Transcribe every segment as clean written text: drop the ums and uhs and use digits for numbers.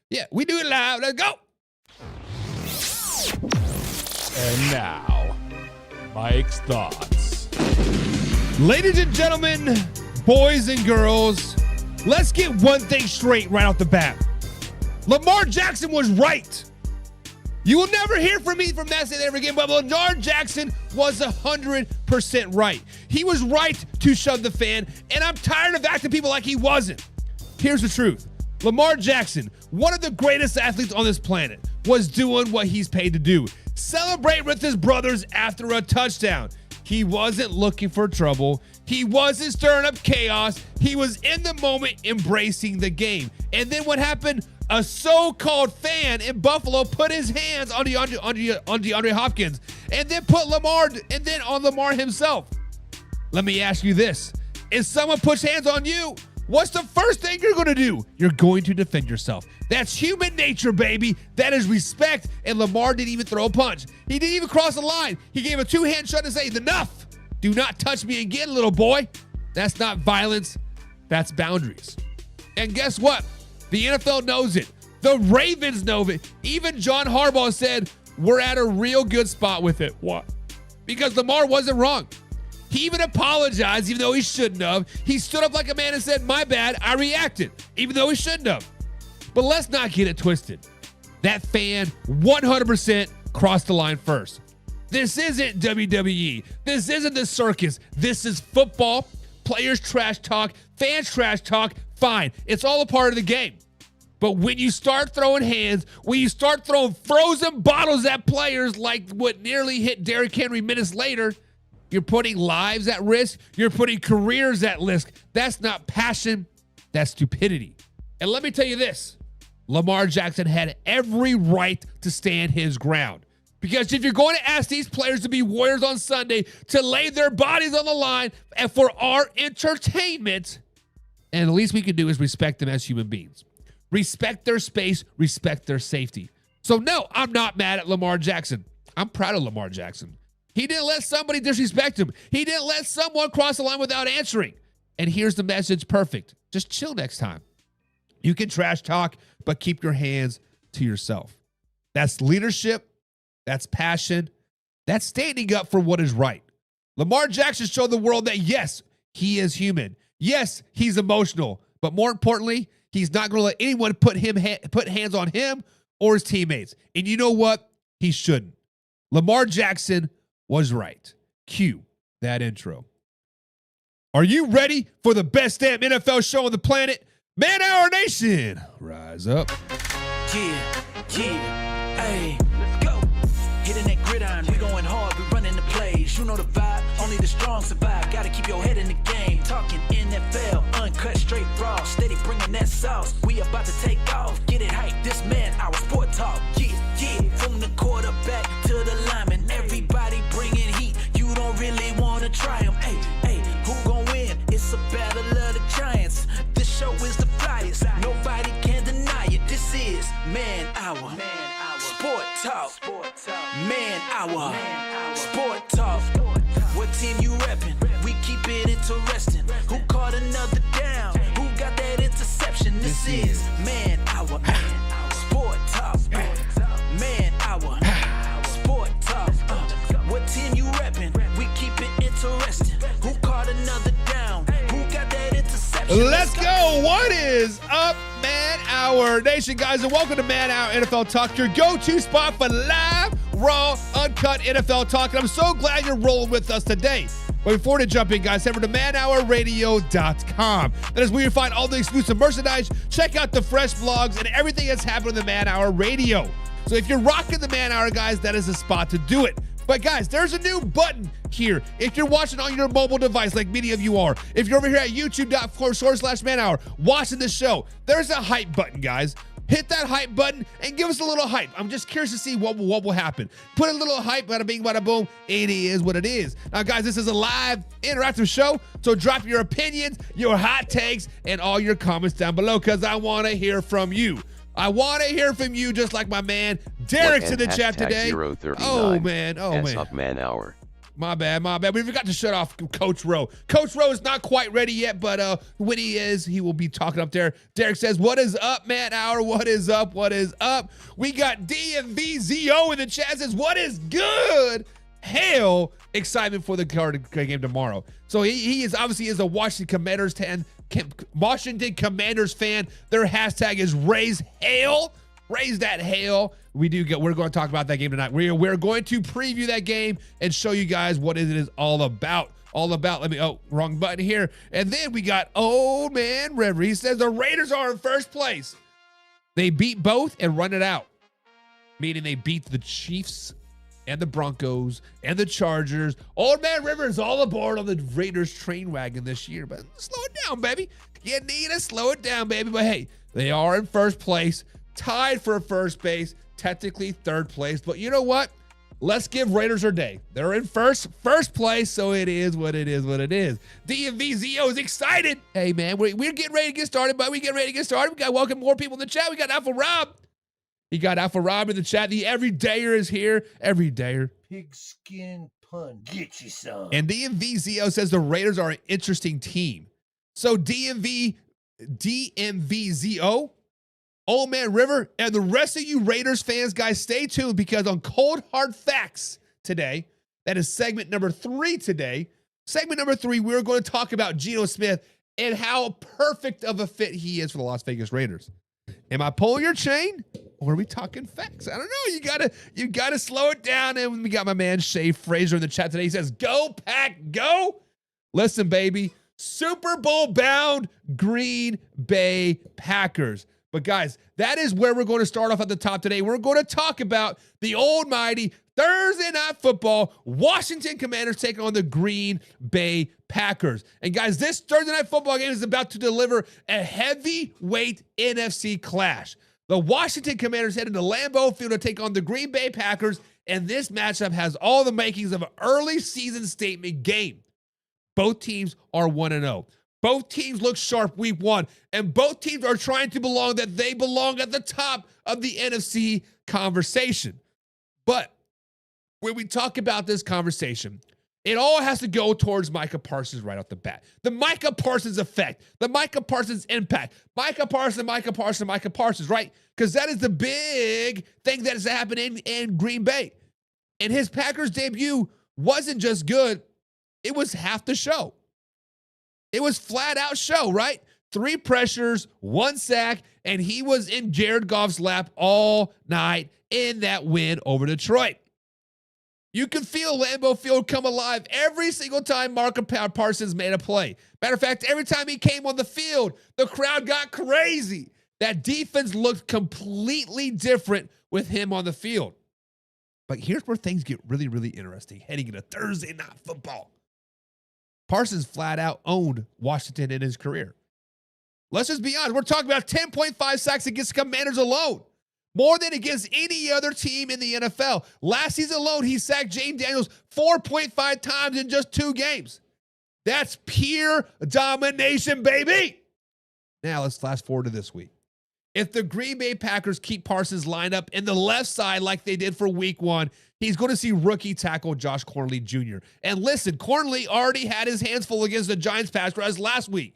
Yeah, we do it live. Let's go. And now, Mike's thoughts. Ladies and gentlemen, boys and girls, let's get one thing straight right off the bat. Lamar Jackson was right. You will never hear from me from that ever again, but Lamar Jackson was 100% right. He was right to shove the fan, and I'm tired of acting people like he wasn't. Here's the truth. Lamar Jackson, one of the greatest athletes on this planet, was doing what he's paid to do. Celebrate with his brothers after a touchdown. He wasn't looking for trouble. He wasn't stirring up chaos. He was in the moment embracing the game. And then what happened? A so-called fan in Buffalo put his hands on DeAndre Hopkins and then put Lamar and then on Lamar himself. Let me ask you this. If someone puts hands on you, what's the first thing you're going to do? You're going to defend yourself. That's human nature, baby. That is respect. And Lamar didn't even throw a punch. He didn't even cross the line. He gave a two-hand shot and said, enough. Do not touch me again, little boy. That's not violence. That's boundaries. And guess what? The NFL knows it. The Ravens know it. Even John Harbaugh said, we're at a real good spot with it. What? Because Lamar wasn't wrong. He even apologized, even though he shouldn't have. He stood up like a man and said, my bad, I reacted, even though he shouldn't have. But let's not get it twisted. That fan 100% crossed the line first. This isn't WWE. This isn't the circus. This is football. Players trash talk, fans trash talk, fine. It's all a part of the game. But when you start throwing hands, when you start throwing frozen bottles at players like what nearly hit Derrick Henry minutes later, you're putting lives at risk. You're putting careers at risk. That's not passion. That's stupidity. And let me tell you this. Lamar Jackson had every right to stand his ground. Because if you're going to ask these players to be warriors on Sunday, to lay their bodies on the line and for our entertainment, and the least we can do is respect them as human beings. Respect their space, respect their safety. So no, I'm not mad at Lamar Jackson. I'm proud of Lamar Jackson. He didn't let somebody disrespect him. He didn't let someone cross the line without answering. And here's the message, perfect. Just chill next time. You can trash talk, but keep your hands to yourself. That's leadership. That's passion. That's standing up for what is right. Lamar Jackson showed the world that, yes, he is human. Yes, he's emotional. But more importantly, he's not going to let anyone put hands on him or his teammates. And you know what? He shouldn't. Lamar Jackson was right. Cue that intro. Are you ready for the best damn NFL show on the planet? Man Hour Nation, rise up. Yeah, hey, let's go. Hitting that gridiron, we going hard, we running the plays. You know the vibe, only the strong survive. Gotta keep your head in the game. Talking NFL, uncut, straight raw. Steady bringing that sauce. We about to take off. Get it hype, this man, our sport talk. Yeah, from the quarterback to the lineman. Everybody bringing heat. You don't really want to try them. Hey, who gon' win? It's a battle of the giants. This show is the flyest. Nobody can deny it. This is Man Hour. Sport Talk. Man Hour. Sport Talk. What team you reppin'? We keep it interesting. Who caught another down? Who got that interception? This is Man Hour. Sport Talk. Man Hour. Sport Talk. What team you reppin'? We keep it interesting. Who caught another down? Who got that interception? Let's go. What is up, Man Hour Nation, guys, and welcome to Man Hour NFL Talk, your go-to spot for live, raw, uncut NFL talk. And I'm so glad you're rolling with us today. But before to jump in, guys, head over to manhourradio.com. That is where you find all the exclusive merchandise. Check out the fresh blogs and everything that's happening in the Man Hour Radio. So if you're rocking the Man Hour, guys, that is the spot to do it. But guys, there's a new button here. If you're watching on your mobile device, like many of you are, if you're over here at youtube.com/manhour watching the show, there's a hype button, guys. Hit that hype button and give us a little hype. I'm just curious to see what will happen. Put a little hype, bada bing, bada boom. It is what it is. Now, guys, this is a live, interactive show, so drop your opinions, your hot takes, and all your comments down below, because I want to hear from you. I want to hear from you, just like my man Derek's in the chat today. 039. Oh man, Up Man Hour. My bad. We forgot to shut off Coach Rowe. Coach Rowe is not quite ready yet, but when he is, he will be talking up there. Derek says, what is up, Matt Hour? What is up? We got DMVZO in the chat says, what is good? Hell, excitement for the game tomorrow. So he is obviously a Washington Commanders fan. Their hashtag is raise hell. Raise that hell. We're going to talk about that game tonight. We're going to preview that game and show you guys what it is all about. Wrong button here. And then we got Old Man River. He says the Raiders are in first place. They beat both and run it out. Meaning they beat the Chiefs and the Broncos and the Chargers. Old Man River is all aboard on the Raiders train wagon this year. But slow it down, baby. You need to slow it down, baby. But hey, they are in first place. Tied for first base. Technically third place. But you know what? Let's give Raiders their day. They're in first place, so it is what it is. DMVZO is excited. Hey, man, we're getting ready to get started, but we got to welcome more people in the chat. We got Alpha Rob. You got Alpha Rob in the chat. The everydayer is here. Everydayer. Pigskin pun. Get you some. And DMVZO says the Raiders are an interesting team. So DMVZO, Old Man River, and the rest of you Raiders fans, guys, stay tuned because on Cold Hard Facts today, that is segment number 3 today. Segment number 3, we're going to talk about Geno Smith and how perfect of a fit he is for the Las Vegas Raiders. Am I pulling your chain or are we talking facts? I don't know. You gotta slow it down. And we got my man Shay Fraser in the chat today. He says, "Go Pack, go!" Listen, baby, Super Bowl bound Green Bay Packers. But guys, that is where we're going to start off at the top today. We're going to talk about the almighty Thursday Night Football. Washington Commanders taking on the Green Bay Packers. And guys, this Thursday Night Football game is about to deliver a heavyweight NFC clash. The Washington Commanders head into Lambeau Field to take on the Green Bay Packers. And this matchup has all the makings of an early season statement game. Both teams are 1-0. Both teams look sharp week 1, and both teams are trying to belong that they belong at the top of the NFC conversation. But when we talk about this conversation, it all has to go towards Micah Parsons right off the bat. The Micah Parsons effect, the Micah Parsons impact. Micah Parsons, right? Because that is the big thing that is happening in Green Bay. And his Packers debut wasn't just good, it was half the show. It was flat out show, right? 3 pressures, 1 sack, and he was in Jared Goff's lap all night in that win over Detroit. You could feel Lambeau Field come alive every single time Micah Parsons made a play. Matter of fact, every time he came on the field, the crowd got crazy. That defense looked completely different with him on the field. But here's where things get really, really interesting heading into Thursday Night Football. Parsons flat out owned Washington in his career. Let's just be honest. We're talking about 10.5 sacks against the Commanders alone. More than against any other team in the NFL. Last season alone, he sacked Jayden Daniels 4.5 times in just 2 games. That's pure domination, baby. Now let's fast forward to this week. If the Green Bay Packers keep Parsons lined up in the left side like they did for week 1, he's going to see rookie tackle Josh Cornley Jr. And listen, Cornley already had his hands full against the Giants pass rush last week.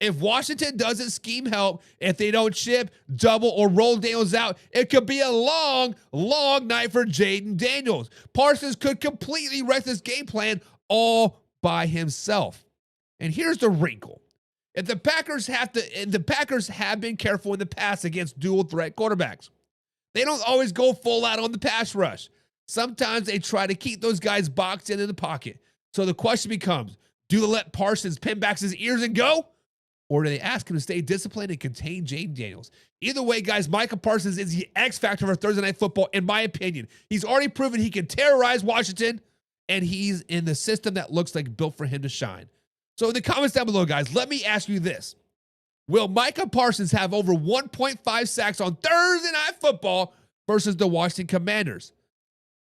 If Washington doesn't scheme help, if they don't chip, double, or roll Daniels out, it could be a long, long night for Jayden Daniels. Parsons could completely wreck this game plan all by himself. And here's the wrinkle. If the Packers have been careful in the past against dual threat quarterbacks. They don't always go full out on the pass rush. Sometimes they try to keep those guys boxed in the pocket. So the question becomes, do they let Parsons pin back his ears and go? Or do they ask him to stay disciplined and contain Jayden Daniels? Either way, guys, Micah Parsons is the X factor for Thursday Night Football, in my opinion. He's already proven he can terrorize Washington, and he's in the system that looks like built for him to shine. So in the comments down below, guys, let me ask you this. Will Micah Parsons have over 1.5 sacks on Thursday Night Football versus the Washington Commanders?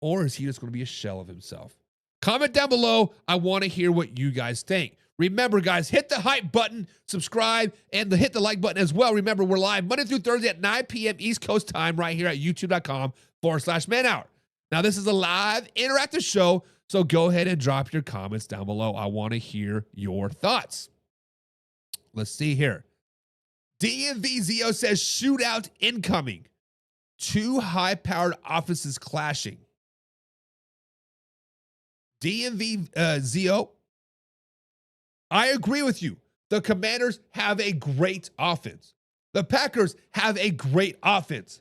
Or is he just going to be a shell of himself? Comment down below. I want to hear what you guys think. Remember, guys, hit the hype button, subscribe, and hit the like button as well. Remember, we're live Monday through Thursday at 9 p.m. East Coast time right here at youtube.com/manhour. Now, this is a live interactive show, So go ahead and drop your comments down below. I want to hear your thoughts. Let's see here. DMVZO says shootout incoming. Two high-powered offenses clashing. DMVZO, I agree with you. The Commanders have a great offense. The Packers have a great offense.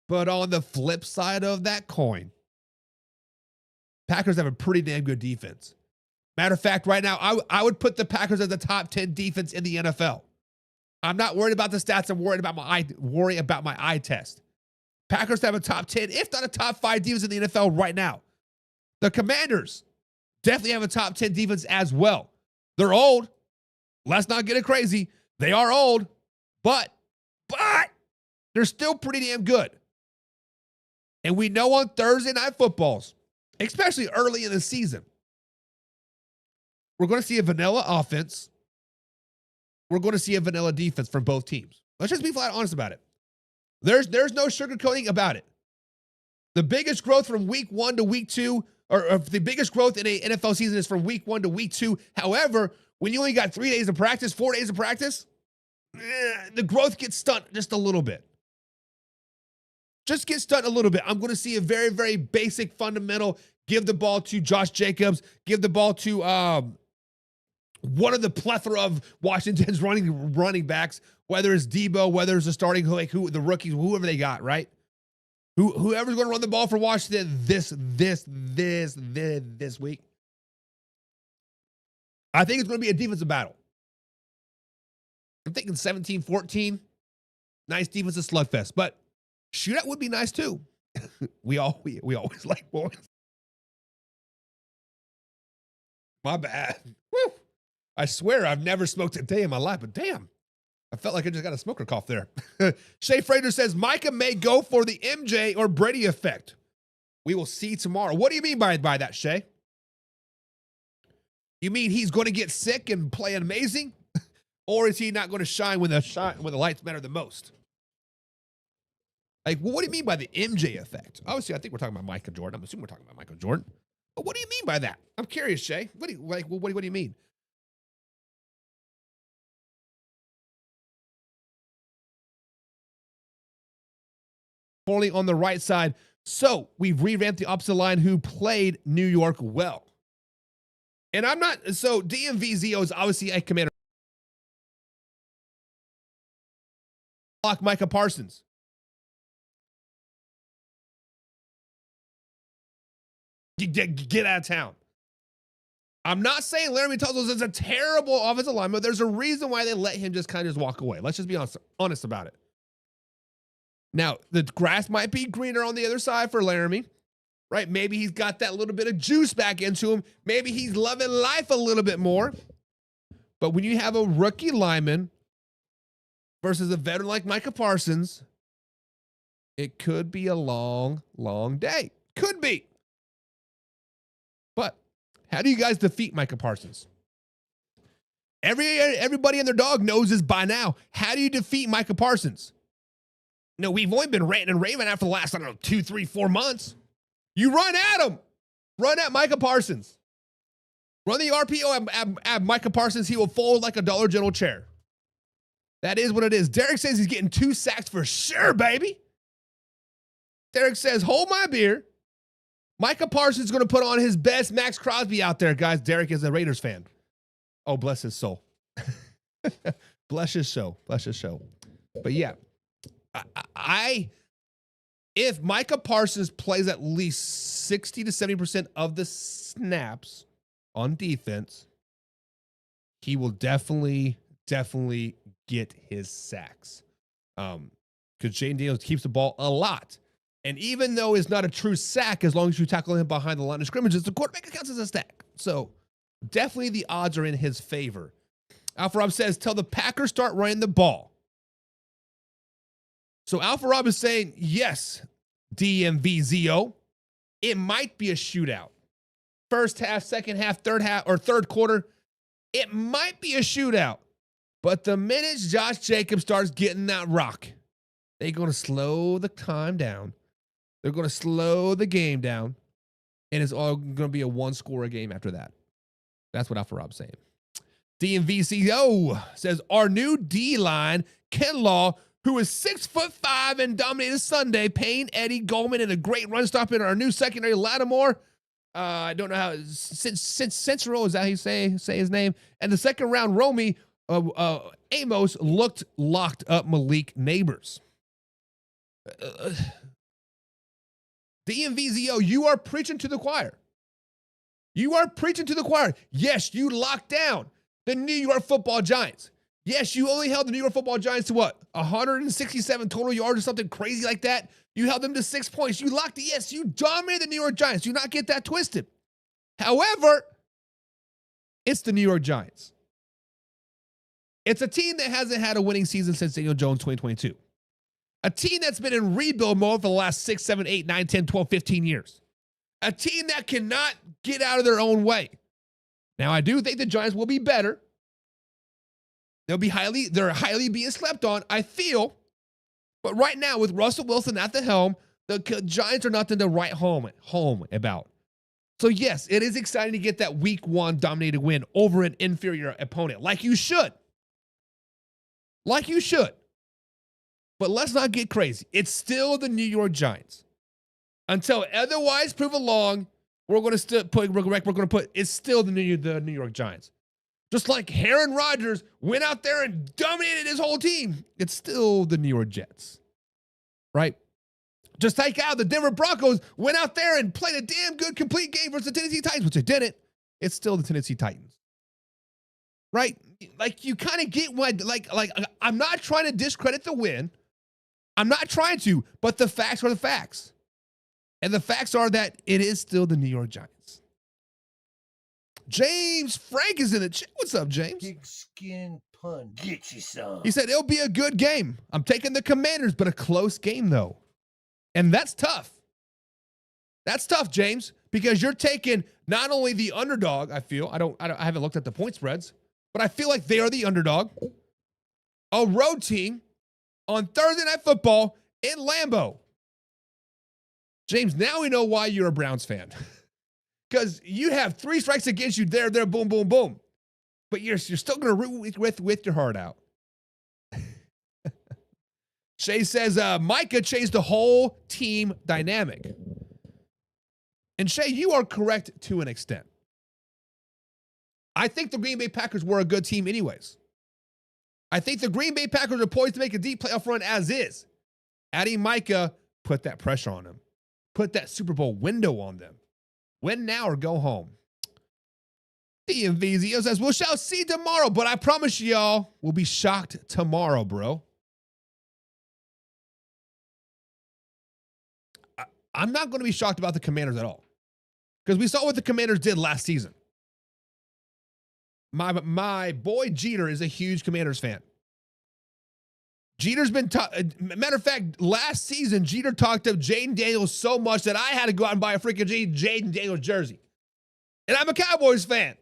But on the flip side of that coin, Packers have a pretty damn good defense. Matter of fact, right now, I would put the Packers as the top 10 defense in the NFL. I'm not worried about the stats. I'm worried about my eye test. Packers have a top 10, if not a top 5 defense in the NFL right now. The Commanders definitely have a top 10 defense as well. They're old. Let's not get it crazy. They are old, but they're still pretty damn good. And we know on Thursday night footballs, especially early in the season, we're going to see a vanilla offense. We're going to see a vanilla defense from both teams. Let's just be flat honest about it. There's no sugarcoating about it. The biggest growth from week 1 to week 2, or the biggest growth in a NFL season is from week 1 to week 2. However, when you only got 3 days of practice, 4 days of practice, the growth gets stunted just a little bit. Just get stunted a little bit. I'm going to see a very, very basic, fundamental, give the ball to Josh Jacobs, give the ball to one of the plethora of Washington's running backs, whether it's Debo, whether it's the starting, the rookies, whoever they got, right? Whoever's going to run the ball for Washington this week. I think it's going to be a defensive battle. I'm thinking 17-14. Nice defensive slugfest, but shootout would be nice too. we always like boys. My bad. Woo. I swear I've never smoked a day in my life, but damn, I felt like I just got a smoker cough there. Shay Fraser says Micah may go for the MJ or Brady effect. We will see tomorrow. What do you mean by that, Shay? You mean he's going to get sick and play amazing? Or is he not going to shine when the lights matter the most? Like, well, what do you mean by the MJ effect? Obviously, I think we're talking about Michael Jordan. I'm assuming we're talking about Michael Jordan. But what do you mean by that? I'm curious, Shay. What do you mean? Poorly on the right side. So we've revamped the opposite line who played New York well. And I'm not, so DMVZO is obviously a Commander. Block Micah Parsons. Get out of town. I'm not saying Laramie Tunsil is a terrible offensive lineman, but there's a reason why they let him just kind of walk away. Let's just be honest about it. Now, the grass might be greener on the other side for Laramie, right? Maybe he's got that little bit of juice back into him. Maybe he's loving life a little bit more. But when you have a rookie lineman versus a veteran like Micah Parsons, it could be a long, long day. Could be. But how do you guys defeat Micah Parsons? Everybody and their dog knows this by now. How do you defeat Micah Parsons? No, we've only been ranting and raving after the last, 2, 3, 4 months. You run at him. Run at Micah Parsons. Run the RPO at Micah Parsons. He will fold like a Dollar General chair. That is what it is. Derek says he's getting 2 sacks for sure, baby. Derek says, hold my beer. Micah Parsons is going to put on his best Max Crosby out there, guys. Derek is a Raiders fan. Oh, bless his soul. Bless his soul. Bless his soul. But yeah. If Micah Parsons plays at least 60 to 70% of the snaps on defense, he will definitely get his sacks. Because Jayden Daniels keeps the ball a lot. And even though it's not a true sack, as long as you tackle him behind the line of scrimmage, the quarterback counts as a sack. So definitely the odds are in his favor. Alpha Rob says, till the Packers start running the ball. So Alpha Rob is saying, yes, DMVZO, it might be a shootout. First half, second half, third quarter, it might be a shootout. But the minute Josh Jacobs starts getting that rock, they're going to slow the time down. They're going to slow the game down. and it's all going to be a one-score game after that. That's what Alpha Rob's saying. DMVCO says, our new D-line, Ken Law, who is 6'5" and dominated Sunday, Payne, Eddie, Goldman, and a great run stop in our new secondary, Lattimore. I don't know how, Central, is that how you say his name? And the second round, Romy, Amos looked locked up Malik Neighbors. DMVZO, you are preaching to the choir. You are preaching to the choir. Yes, you locked down the New York Football Giants. Yes, you only held the New York Football Giants to what? 167 total yards or something crazy like that. You held them to 6 points. You locked it. Yes, you dominated the New York Giants. Do not get that twisted. However, it's the New York Giants. It's a team that hasn't had a winning season since Daniel Jones 2022. A team that's been in rebuild mode for the last 6, 7, 8, 9, 10, 12, 15 years. A team that cannot get out of their own way. Now, I do think the Giants will be better. They're highly being slept on, I feel. But right now, with Russell Wilson at the helm, the Giants are nothing to write home about. So yes, it is exciting to get that week 1 dominated win over an inferior opponent, like you should. Like you should. But let's not get crazy. It's still the New York Giants. Until otherwise proven along, we're going to put it's still the New York Giants. Just like Aaron Rodgers went out there and dominated his whole team, it's still the New York Jets, right? Just like how the Denver Broncos went out there and played a damn good complete game versus the Tennessee Titans, which they didn't. It's still the Tennessee Titans, right? Like you kind of get what, like I'm not trying to discredit the win. I'm not trying to, but the facts are the facts. And the facts are that it is still the New York Giants. James Frank is in the chat. What's up, James? Pigskin pun. Get you some. He said, it'll be a good game. I'm taking the Commanders, but a close game, though. And that's tough. That's tough, James, because you're taking not only the underdog, I feel. I haven't looked at the point spreads, but I feel like they are the underdog. A road team on Thursday Night Football in Lambeau. James, now we know why you're a Browns fan. Because you have 3 strikes against you there, boom, boom, boom. But you're still going to root with your heart out. Shay says, Micah changed the whole team dynamic. And Shay, you are correct to an extent. I think the Green Bay Packers were a good team anyways. I think the Green Bay Packers are poised to make a deep playoff run as is. Adding Micah put that pressure on them. Put that Super Bowl window on them. Win now or go home. DMVZO says, we shall see tomorrow, but I promise y'all we'll be shocked tomorrow, bro. I'm not going to be shocked about the Commanders at all. Because we saw what the Commanders did last season. My boy Jeter is a huge Commanders fan. Jeter's been, matter of fact, last season, Jeter talked up Jayden Daniels so much that I had to go out and buy a freaking Jayden Daniels jersey. And I'm a Cowboys fan.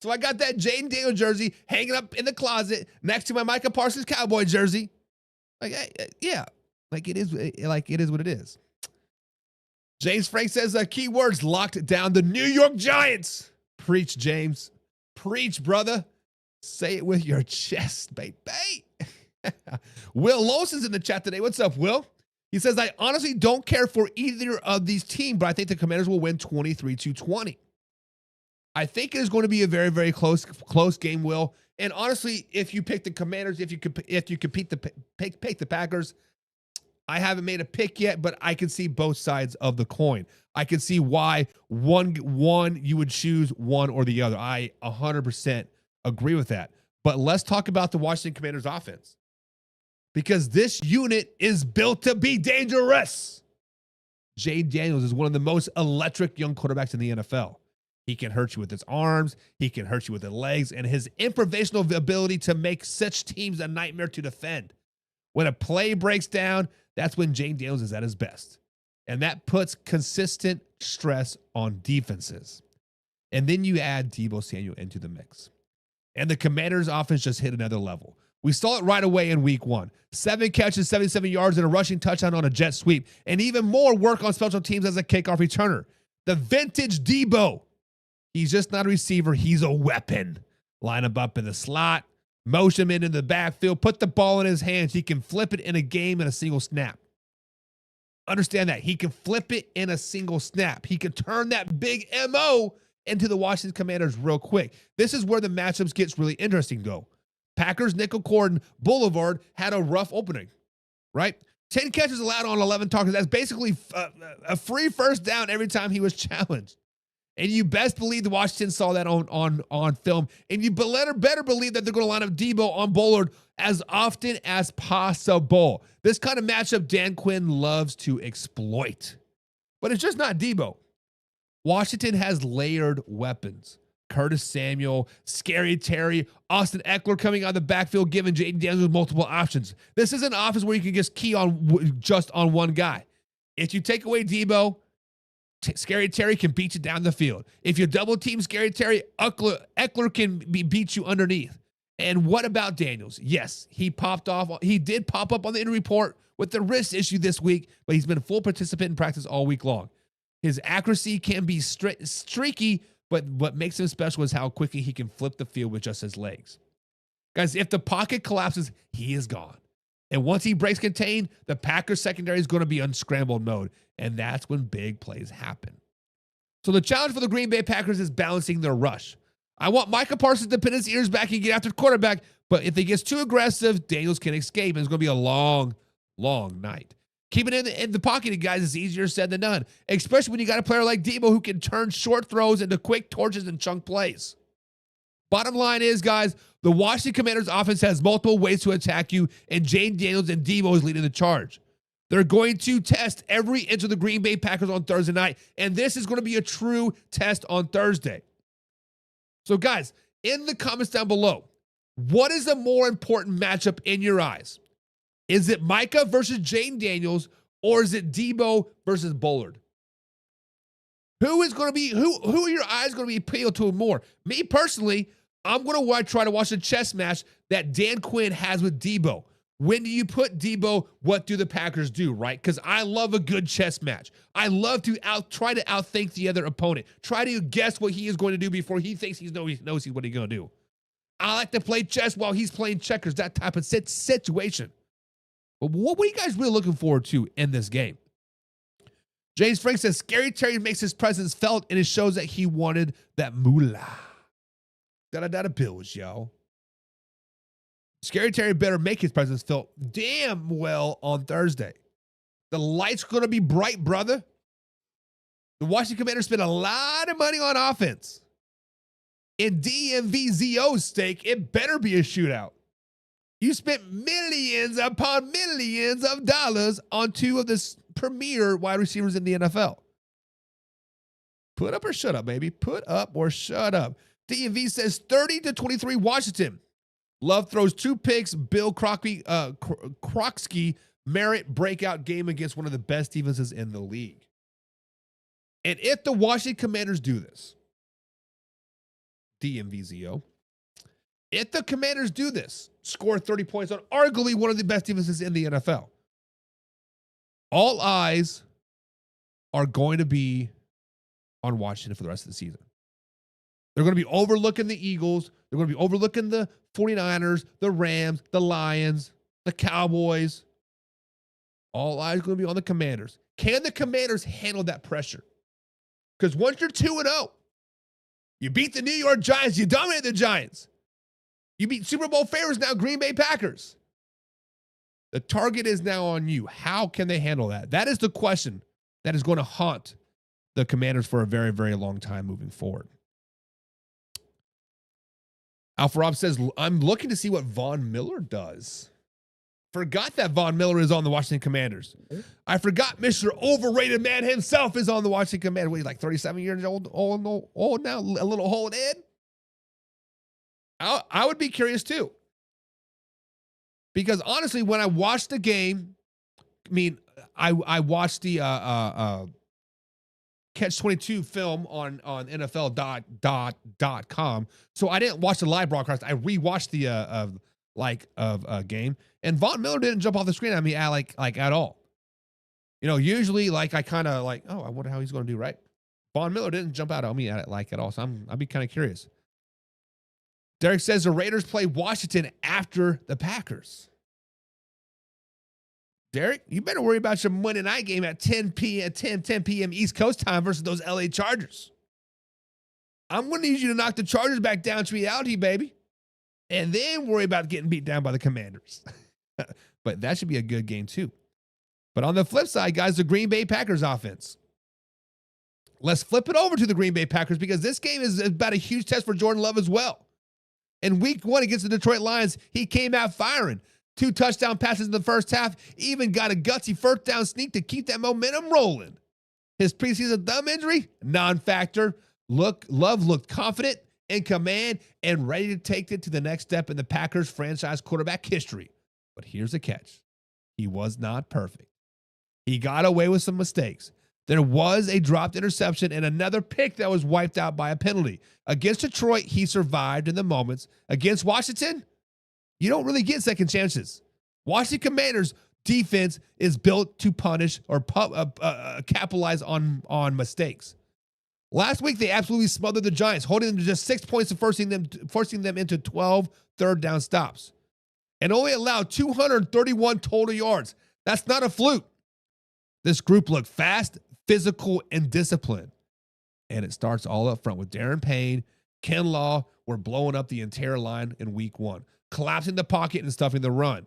So I got that Jayden Daniels jersey hanging up in the closet next to my Micah Parsons Cowboy jersey. Yeah, it is what it is. James Frank says, key words, locked down the New York Giants. Preach, James. Preach, brother. Say it with your chest, baby. Will Lawson's in the chat today. What's up, Will? He says, I honestly don't care for either of these teams, but I think the Commanders will win 23-20. I think it is going to be a very, very close game, Will. And honestly, if you pick the Commanders, if you pick the Packers, I haven't made a pick yet, but I can see both sides of the coin. I can see why one you would choose one or the other. I 100% agree with that. But let's talk about the Washington Commanders offense. Because this unit is built to be dangerous. Jayden Daniels is one of the most electric young quarterbacks in the NFL. He can hurt you with his arms. He can hurt you with his legs. And his improvisational ability to make such teams a nightmare to defend. When a play breaks down, that's when Jayden Daniels is at his best. And that puts consistent stress on defenses. And then you add Deebo Samuel into the mix. And the Commanders' offense just hit another level. We saw it right away in week 1. 7 catches, 77 yards, and a rushing touchdown on a jet sweep. And even more work on special teams as a kickoff returner. The vintage Debo. He's just not a receiver. He's a weapon. Line him up in the slot, motion him into the backfield, put the ball in his hands. He can flip it in a game in a single snap. Understand that. He can flip it in a single snap. He can turn that big MO into the Washington Commanders real quick. This is where the matchups gets really interesting, though. Packers, nickel Corden, Boulevard had a rough opening, right? 10 catches allowed on 11 targets. That's basically a free first down every time he was challenged. And you best believe the Washington saw that on film. And you better believe that they're going to line up Debo on Bullard as often as possible. This kind of matchup Dan Quinn loves to exploit. But it's just not Debo. Washington has layered weapons. Curtis Samuel, Scary Terry, Austin Eckler coming out of the backfield, giving Jayden Daniels multiple options. This is an offense where you can just key on just on one guy. If you take away Debo, Scary Terry can beat you down the field. If you double team Scary Terry, Eckler can beat you underneath. And what about Daniels? Yes, he popped off. He did pop up on the injury report with the wrist issue this week, but he's been a full participant in practice all week long. His accuracy can be streaky, but what makes him special is how quickly he can flip the field with just his legs. Guys, if the pocket collapses, he is gone. And once he breaks contain, the Packers secondary is going to be on scrambled mode. And that's when big plays happen. So the challenge for the Green Bay Packers is balancing their rush. I want Micah Parsons to pin his ears back and get after the quarterback. But if he gets too aggressive, Daniels can escape. And it's going to be a long, long night. Keeping it in the pocket, guys, is easier said than done. Especially when you got a player like Debo who can turn short throws into quick torches and chunk plays. Bottom line is, guys, the Washington Commanders offense has multiple ways to attack you, and Jayden Daniels and Debo is leading the charge. They're going to test every inch of the Green Bay Packers on Thursday night, and this is going to be a true test on Thursday. So, guys, in the comments down below, what is the more important matchup in your eyes? Is it Micah versus Jayden Daniels, or is it Debo versus Bullard? Who are your eyes going to be appealed to more? Me personally, I'm going to try to watch the chess match that Dan Quinn has with Debo. When do you put Debo? What do the Packers do, right? Because I love a good chess match. I love to try to outthink the other opponent. Try to guess what he is going to do before he thinks he knows what he's going to do. I like to play chess while he's playing checkers, that type of situation. But what are you guys really looking forward to in this game? James Frank says, Scary Terry makes his presence felt, and it shows that he wanted that moolah. Da-da-da-da bills, yo. Scary Terry better make his presence felt damn well on Thursday. The light's going to be bright, brother. The Washington Commanders spent a lot of money on offense. In DMVZO's stake, it better be a shootout. You spent millions upon millions of dollars on two of the premier wide receivers in the NFL. Put up or shut up, baby. Put up or shut up. DMV says 30-23 Washington. Love throws 2 picks. Bill Kroksky merit breakout game against one of the best defenses in the league. And if the Washington Commanders do this, DMVZO, if the Commanders do this, score 30 points on arguably one of the best defenses in the NFL, all eyes are going to be on Washington for the rest of the season. They're going to be overlooking the Eagles. They're going to be overlooking the 49ers, the Rams, the Lions, the Cowboys. All eyes are going to be on the Commanders. Can the Commanders handle that pressure? Because once you're 2-0, you beat the New York Giants, you dominate the Giants. You beat Super Bowl favorites, now Green Bay Packers. The target is now on you. How can they handle that? That is the question that is going to haunt the Commanders for a very, very long time moving forward. Alpha Rob says, I'm looking to see what Von Miller does. Forgot that Von Miller is on the Washington Commanders. I forgot Mr. Overrated Man himself is on the Washington Commanders. What, he's like 37 years old now, a little old Ed? I would be curious too. Because honestly, when I watched the game, I watched the Catch 22 film on NFL.com. So I didn't watch the live broadcast. I rewatched the game, and Von Miller didn't jump off the screen at me at all. You know, usually I kind of oh, I wonder how he's going to do, right? Von Miller didn't jump out on me at it like at all, so I'd be kind of curious. Derek says the Raiders play Washington after the Packers. Derek, you better worry about your Monday night game at 10 p.m. East Coast time versus those LA Chargers. I'm going to need you to knock the Chargers back down to reality, baby. And then worry about getting beat down by the Commanders. But that should be a good game too. But on the flip side, guys, the Green Bay Packers offense. Let's flip it over to the Green Bay Packers because this game is about a huge test for Jordan Love as well. In week 1 against the Detroit Lions, he came out firing. 2 touchdown passes in the first half, even got a gutsy first down sneak to keep that momentum rolling. His preseason thumb injury, non-factor. Love looked confident, in command, and ready to take it to the next step in the Packers franchise quarterback history. But here's the catch. He was not perfect. He got away with some mistakes. There was a dropped interception and another pick that was wiped out by a penalty. Against Detroit, he survived in the moments. Against Washington, you don't really get second chances. Washington Commanders defense is built to punish or capitalize on mistakes. Last week, they absolutely smothered the Giants, holding them to just 6 points and forcing them into 12 third down stops, and only allowed 231 total yards. That's not a fluke. This group looked fast, physical, and disciplined. And it starts all up front with Darren Payne. Ken Law were blowing up the entire line in week 1, collapsing the pocket and stuffing the run.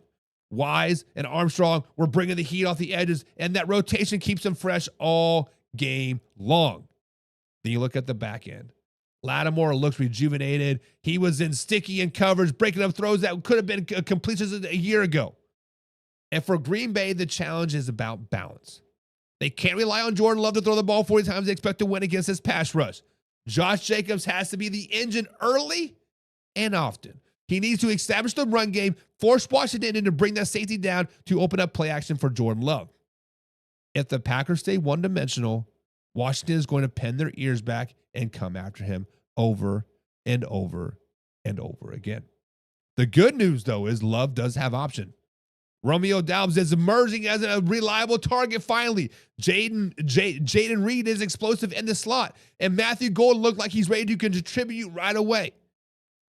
Wise and Armstrong were bringing the heat off the edges, and that rotation keeps them fresh all game long. Then you look at the back end. Lattimore looks rejuvenated. He was in sticky and coverage, breaking up throws that could have been completions a year ago. And for Green Bay, the challenge is about balance. They can't rely on Jordan Love to throw the ball 40 times. They expect to win against this pass rush. Josh Jacobs has to be the engine early and often. He needs to establish the run game, force Washington in to bring that safety down to open up play action for Jordan Love. If the Packers stay one-dimensional, Washington is going to pen their ears back and come after him over and over and over again. The good news, though, is Love does have option. Romeo Doubs is emerging as a reliable target finally. Jayden Reed is explosive in the slot. And Matthew Golden looked like he's ready to contribute right away.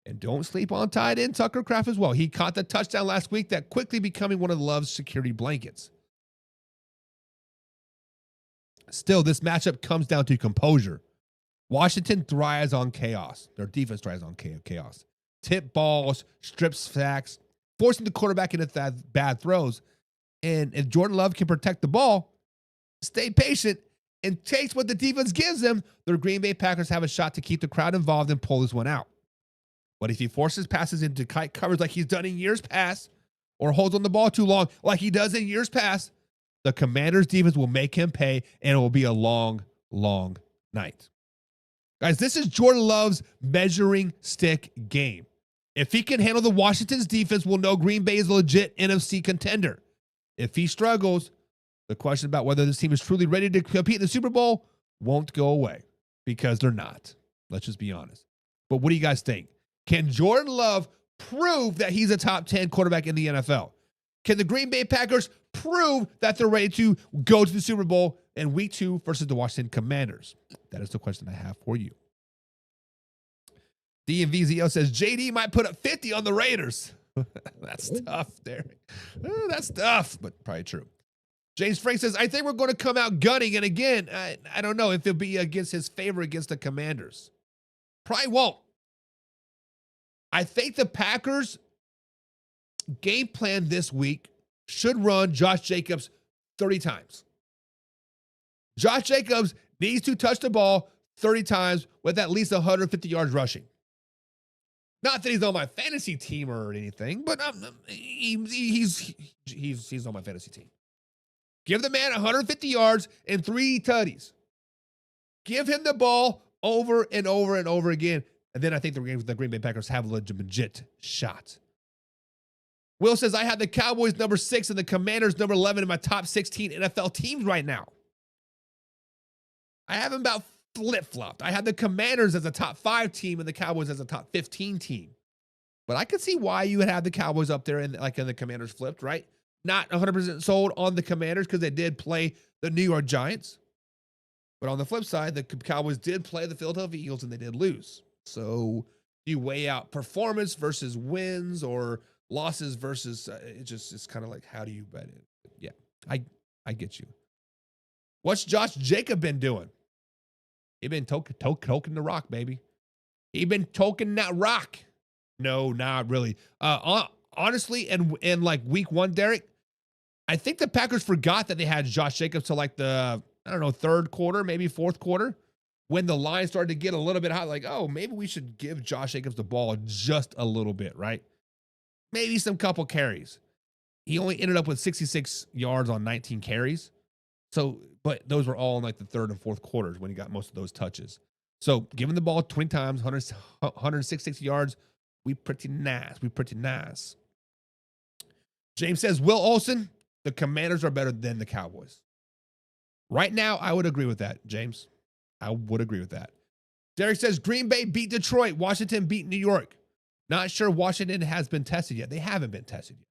And don't sleep on tight end Tucker Kraft as well. He caught the touchdown last week that quickly becoming one of Love's security blankets. Still, this matchup comes down to composure. Washington thrives on chaos. Their defense thrives on chaos. Tip balls, strip sacks, forcing the quarterback into bad throws. And if Jordan Love can protect the ball, stay patient, and takes what the defense gives them, the Green Bay Packers have a shot to keep the crowd involved and pull this one out. But if he forces passes into tight coverage like he's done in years past, or holds on the ball too long like he does in years past, the Commanders' defense will make him pay, and it will be a long, long night. Guys, this is Jordan Love's measuring stick game. If he can handle the Washington's defense, we'll know Green Bay is a legit NFC contender. If he struggles, the question about whether this team is truly ready to compete in the Super Bowl won't go away, because they're not. Let's just be honest. But what do you guys think? Can Jordan Love prove that he's a top 10 quarterback in the NFL? Can the Green Bay Packers prove that they're ready to go to the Super Bowl in week 2 versus the Washington Commanders? That is the question I have for you. DMVZO says JD might put up 50 on the Raiders. That's tough, Derek. That's tough, but probably true. James Frank says, I think we're going to come out gunning. And again, I don't know if it'll be against his favor against the Commanders. Probably won't. I think the Packers game plan this week should run Josh Jacobs 30 times. Josh Jacobs needs to touch the ball 30 times with at least 150 yards rushing. Not that he's on my fantasy team or anything, but he's on my fantasy team. Give the man 150 yards and 3 tutties. Give him the ball over and over and over again. And then I think the Green Bay Packers have a legit shot. Will says, I have the Cowboys number 6 and the Commanders number 11 in my top 16 NFL teams right now. I have them about flip-flopped. I have the Commanders as a top 5 team and the Cowboys as a top 15 team. But I could see why you would have the Cowboys up there and like in the Commanders flipped, right? Not 100% sold on the Commanders because they did play the New York Giants. But on the flip side, the Cowboys did play the Philadelphia Eagles and they did lose. So you weigh out performance versus wins or losses versus it's kind of like, how do you bet it? Yeah, I get you. What's Josh Jacob been doing? He been toking the rock, baby. He been toking that rock. No, not really. Honestly, and like week 1, Derek, I think the Packers forgot that they had Josh Jacobs to like the, I don't know, third quarter, maybe fourth quarter, when the line started to get a little bit hot. Like, oh, maybe we should give Josh Jacobs the ball just a little bit, right? Maybe some couple carries. He only ended up with 66 yards on 19 carries. So, but those were all in like the third and fourth quarters when he got most of those touches. So, giving the ball 20 times, 166 yards, we pretty nice. We pretty nice. James says, Will Olsen, the Commanders are better than the Cowboys. Right now, I would agree with that, James. I would agree with that. Derek says, Green Bay beat Detroit. Washington beat New York. Not sure Washington has been tested yet. They haven't been tested yet.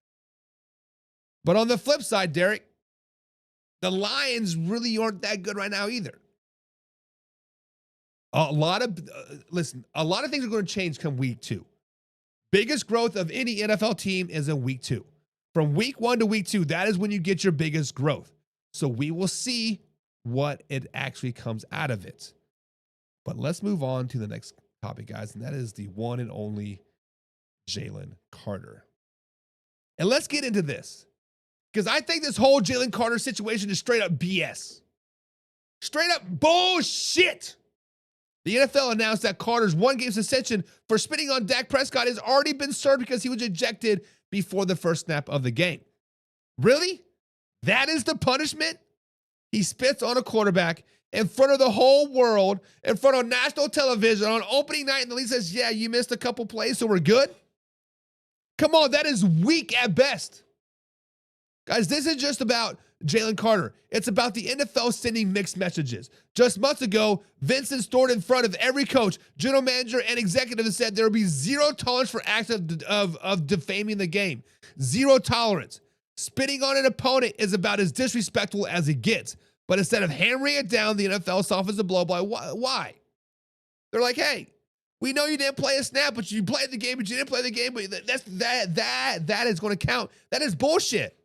But on the flip side, Derek, the Lions really aren't that good right now either. A lot of things are going to change come week 2. Biggest growth of any NFL team is in week 2. From week 1 to week 2, that is when you get your biggest growth. So we will see what it actually comes out of it. But let's move on to the next topic, guys, and that is the one and only Jalen Carter. And let's get into this, because I think this whole Jalen Carter situation is straight up BS. Straight up bullshit. The NFL announced that Carter's 1-game suspension for spitting on Dak Prescott has already been served because he was ejected before the first snap of the game. Really? That is the punishment? He spits on a quarterback in front of the whole world, in front of national television on opening night, and the league says, yeah, you missed a couple plays, so we're good? Come on, that is weak at best. Guys, this is just about Jalen Carter. It's about the NFL sending mixed messages. Just months ago, Vincent stood in front of every coach, general manager, and executive and said there will be zero tolerance for acts of defaming the game. Zero tolerance. Spitting on an opponent is about as disrespectful as it gets. But instead of hammering it down, the NFL softens the blow by why? They're like, hey, we know you didn't play a snap, but you played the game, but you didn't play the game, but that is going to count. That is bullshit.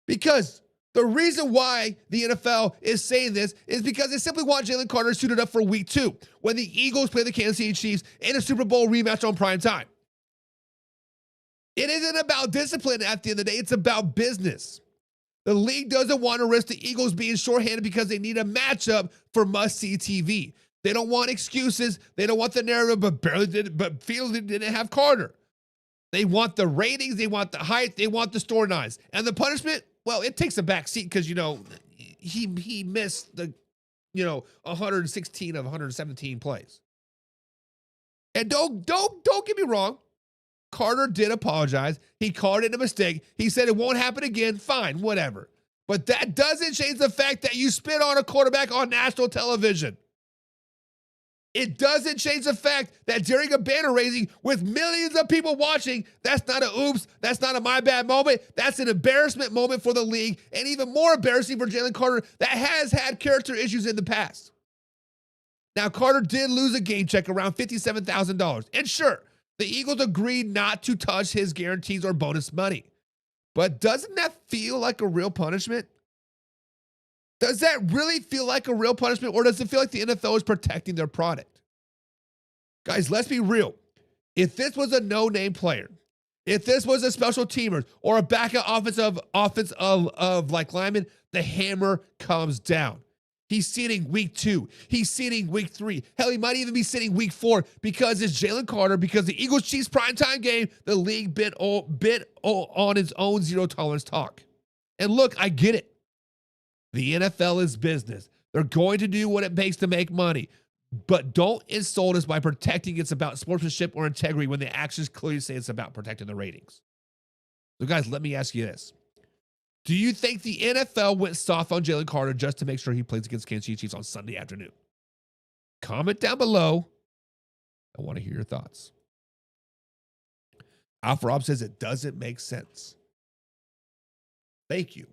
Because the reason why the NFL is saying this is because they simply want Jalen Carter suited up for week 2 when the Eagles play the Kansas City Chiefs in a Super Bowl rematch on prime time. It isn't about discipline at the end of the day. It's about business. The league doesn't want to risk the Eagles being shorthanded because they need a matchup for must-see TV. They don't want excuses. They don't want the narrative, but Fields didn't have Carter. They want the ratings. They want the hype. They want the storylines. And the punishment, well, it takes a back seat because, he missed the, 116 of 117 plays. And don't get me wrong. Carter did apologize. He called it a mistake. He said it won't happen again. Fine, whatever. But that doesn't change the fact that you spit on a quarterback on national television. It doesn't change the fact that during a banner raising with millions of people watching, that's not a oops, that's not a my bad moment. That's an embarrassment moment for the league, and even more embarrassing for Jalen Carter that has had character issues in the past. Now, Carter did lose a game check around $57,000. And sure, the Eagles agreed not to touch his guarantees or bonus money. But doesn't that feel like a real punishment? Does that really feel like a real punishment, or does it feel like the NFL is protecting their product? Guys, let's be real. If this was a no-name player, if this was a special teamer or a backup offense of like lineman, the hammer comes down. He's sitting week 2. He's sitting week 3. Hell, he might even be sitting week 4 because it's Jalen Carter, because the Eagles-Chiefs primetime game, the league bit on its own zero tolerance talk. And look, I get it. The NFL is business. They're going to do what it takes to make money. But don't insult us by protecting it's about sportsmanship or integrity when the actions clearly say it's about protecting the ratings. So, guys, let me ask you this. Do you think the NFL went soft on Jalen Carter just to make sure he plays against Kansas City Chiefs on Sunday afternoon? Comment down below. I want to hear your thoughts. Alpha Rob says it doesn't make sense. Thank you.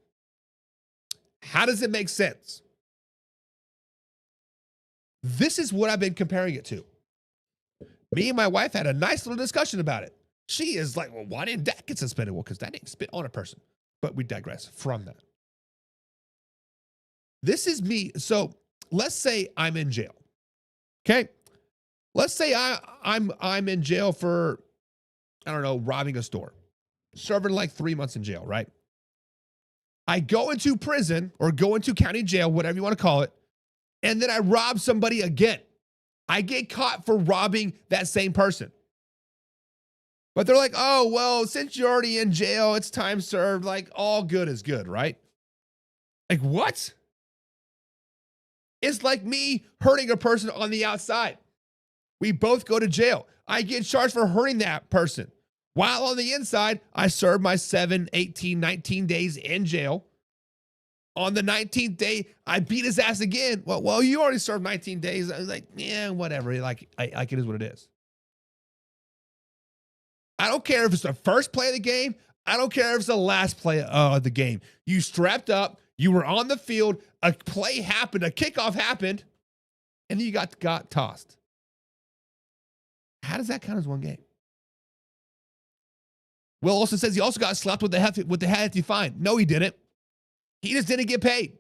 How does it make sense? This is what I've been comparing it to. Me and my wife had a nice little discussion about it. She is like, well, why didn't Dak get suspended? Well, because Dak didn't spit on a person. But we digress from that. This is me. So let's say I'm in jail. Okay? Let's say I'm in jail for, I don't know, robbing a store. Serving like 3 months in jail, right? I go into prison or go into county jail, whatever you want to call it, and then I rob somebody again. I get caught for robbing that same person. But they're like, oh, well, since you're already in jail, it's time served. Like, all good is good, right? Like, what? It's like me hurting a person on the outside. We both go to jail. I get charged for hurting that person. While on the inside, I serve my 7, 18, 19 days in jail. On the 19th day, I beat his ass again. Well, you already served 19 days. I was like, yeah, whatever. Like it is what it is. I don't care if it's the first play of the game. I don't care if it's the last play of the game. You strapped up. You were on the field. A play happened. A kickoff happened. And then you got tossed. How does that count as one game? Will also says he also got slapped with the hefty fine. No, he didn't. He just didn't get paid.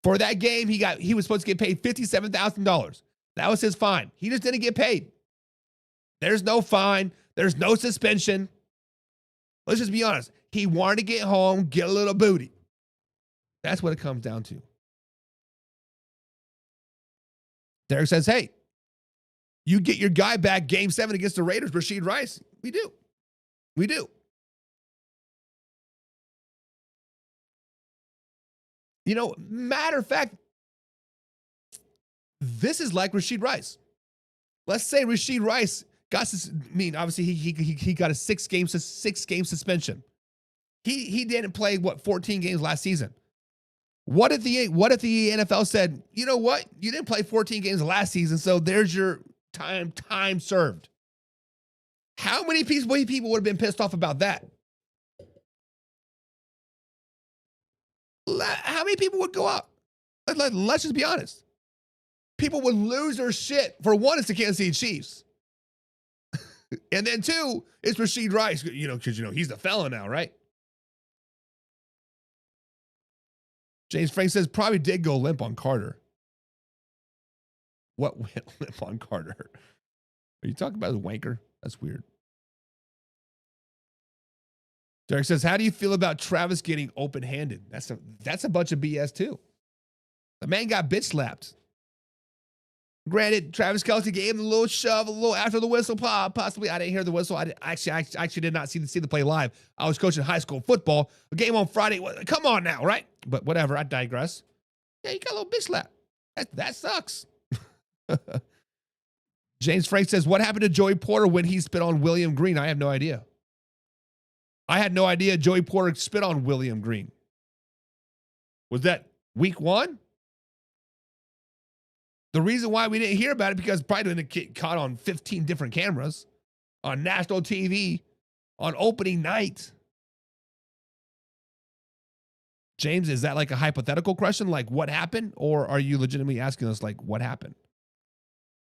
For that game, he was supposed to get paid $57,000. That was his fine. He just didn't get paid. There's no fine. There's no suspension. Let's just be honest. He wanted to get home, get a little booty. That's what it comes down to. Derek says, hey, you get your guy back game 7 against the Raiders, Rashid Rice. We do. We do. You know, matter of fact, this is like Rashid Rice. Let's say Rashid Rice got, obviously he got a 6-game suspension. He didn't play 14 games last season. What if the NFL said, you know what? You didn't play 14 games last season, so there's your time served. How many people would have been pissed off about that? How many people would go up? Let's just be honest. People would lose their shit. For one, it's the Kansas City Chiefs. And then 2, it's Rashid Rice, because, he's the felon now, right? James Frank says probably did go limp on Carter. What went limp on Carter? Are you talking about a wanker? That's weird. Derek says, how do you feel about Travis getting open-handed? That's a bunch of BS too. The man got bitch slapped. Granted, Travis Kelce gave him a little shove, a little after the whistle, possibly. I didn't hear the whistle. I actually did not see the play live. I was coaching high school football. A game on Friday. Come on now, right? But whatever, I digress. Yeah, you got a little bitch slap. That sucks. James Frank says, what happened to Joey Porter when he spit on William Green? I have no idea. I had no idea Joey Porter spit on William Green. Was that week 1? The reason why we didn't hear about it because probably didn't get caught on 15 different cameras, on national TV, on opening night. James, is that like a hypothetical question? Like what happened? Or are you legitimately asking us like what happened?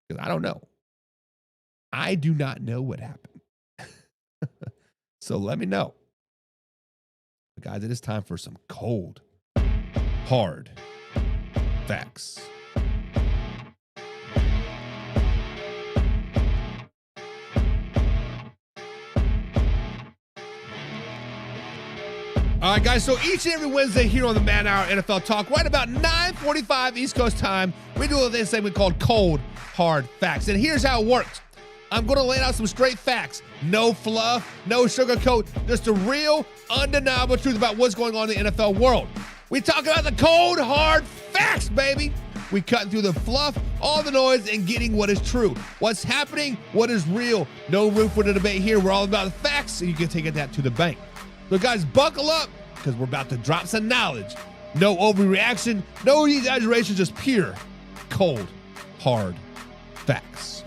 Because I don't know. I do not know what happened. So let me know. But guys, it is time for some cold, hard facts. All right, guys, so each and every Wednesday here on the Man Hour NFL Talk, right about 9:45 East Coast time, we do this segment called Cold, Hard Facts. And here's how it works. I'm going to lay out some straight facts. No fluff, no sugarcoat, just the real, undeniable truth about what's going on in the NFL world. We talk about the cold, hard facts, baby. We cutting through the fluff, all the noise, and getting what is true. What's happening, what is real. No room for the debate here. We're all about the facts, and you can take that to the bank. So, guys, buckle up, because we're about to drop some knowledge. No overreaction, no exaggeration, just pure, cold, hard facts.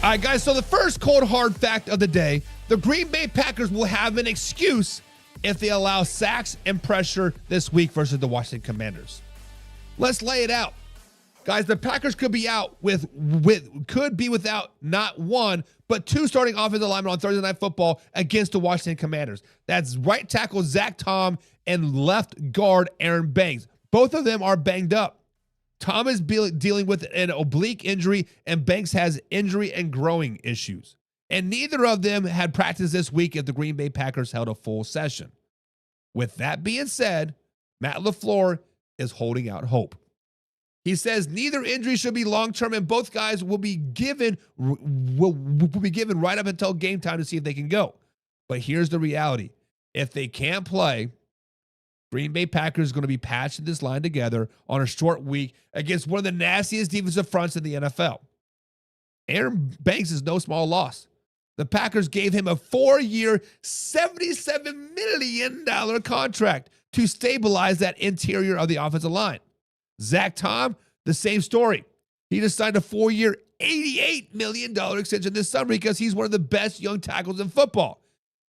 All right, guys, so the first cold hard fact of the day, the Green Bay Packers will have an excuse if they allow sacks and pressure this week versus the Washington Commanders. Let's lay it out. Guys, the Packers could be without not one, but two starting offensive linemen on Thursday Night Football against the Washington Commanders. That's right tackle Zach Tom and left guard Aaron Banks. Both of them are banged up. Tom is dealing with an oblique injury, and Banks has injury and growing issues. And neither of them had practice this week if the Green Bay Packers held a full session. With that being said, Matt LaFleur is holding out hope. He says neither injury should be long-term, and both guys will be given right up until game time to see if they can go. But here's the reality. If they can't play, Green Bay Packers is going to be patching this line together on a short week against one of the nastiest defensive fronts in the NFL. Aaron Banks is no small loss. The Packers gave him a 4-year, $77 million contract to stabilize that interior of the offensive line. Zach Tom, the same story. He just signed a 4-year, $88 million extension this summer because he's one of the best young tackles in football.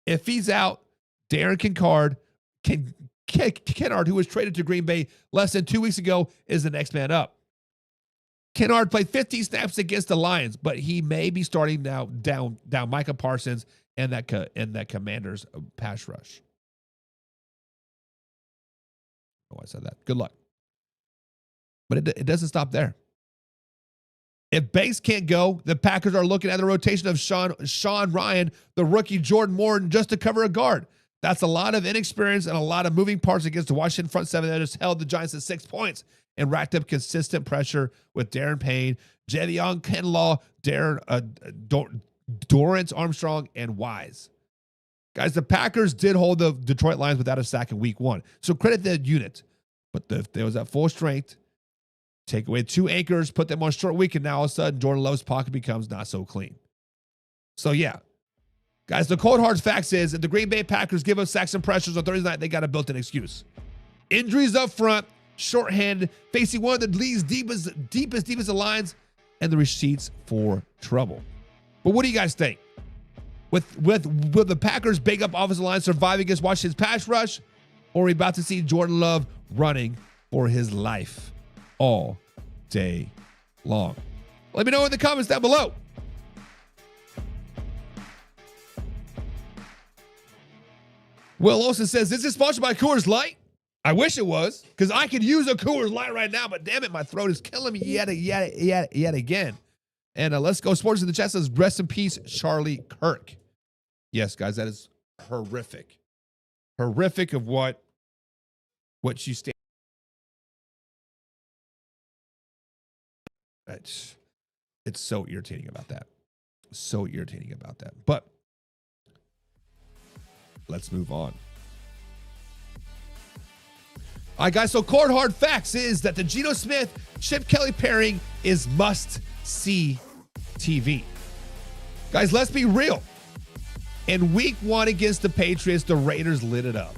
If he's out, Darren Kennard, who was traded to Green Bay less than 2 weeks ago, is the next man up. Kennard played 15 snaps against the Lions, but he may be starting now down Micah Parsons and that Commanders pass rush. Oh, I said that. Good luck. But it doesn't stop there. If Banks can't go, the Packers are looking at the rotation of Sean Ryan, the rookie Jordan Morton, just to cover a guard. That's a lot of inexperience and a lot of moving parts against the Washington front seven that has held the Giants at 6 points and racked up consistent pressure with Darren Payne, Jadeveon Kinlaw, Dorrance Armstrong, and Wise. Guys, the Packers did hold the Detroit Lions without a sack in week 1. So credit the unit. But if there was at full strength, take away 2 anchors, put them on short week, and now all of a sudden Jordan Love's pocket becomes not so clean. So yeah. Guys, the cold hard facts is if the Green Bay Packers give up sacks and pressures on Thursday night, they got a built-in excuse. Injuries up front, shorthanded, facing one of the league's deepest defensive lines, and the receipts for trouble. But what do you guys think? Will the Packers' big up offensive line survive against Washington's pass rush? Or are we about to see Jordan Love running for his life all day long? Let me know in the comments down below. Will Olsen says, is this sponsored by Coors Light? I wish it was, because I could use a Coors Light right now, but damn it, my throat is killing me yet again. And Let's Go Sports in the chat says, rest in peace, Charlie Kirk. Yes, guys, that is horrific. Horrific of what you stand. It's so irritating about that. So irritating about that. But let's move on. All right, guys, so cold hard facts is that the Geno Smith, Chip Kelly pairing is must-see TV. Guys, let's be real. In week 1 against the Patriots, the Raiders lit it up.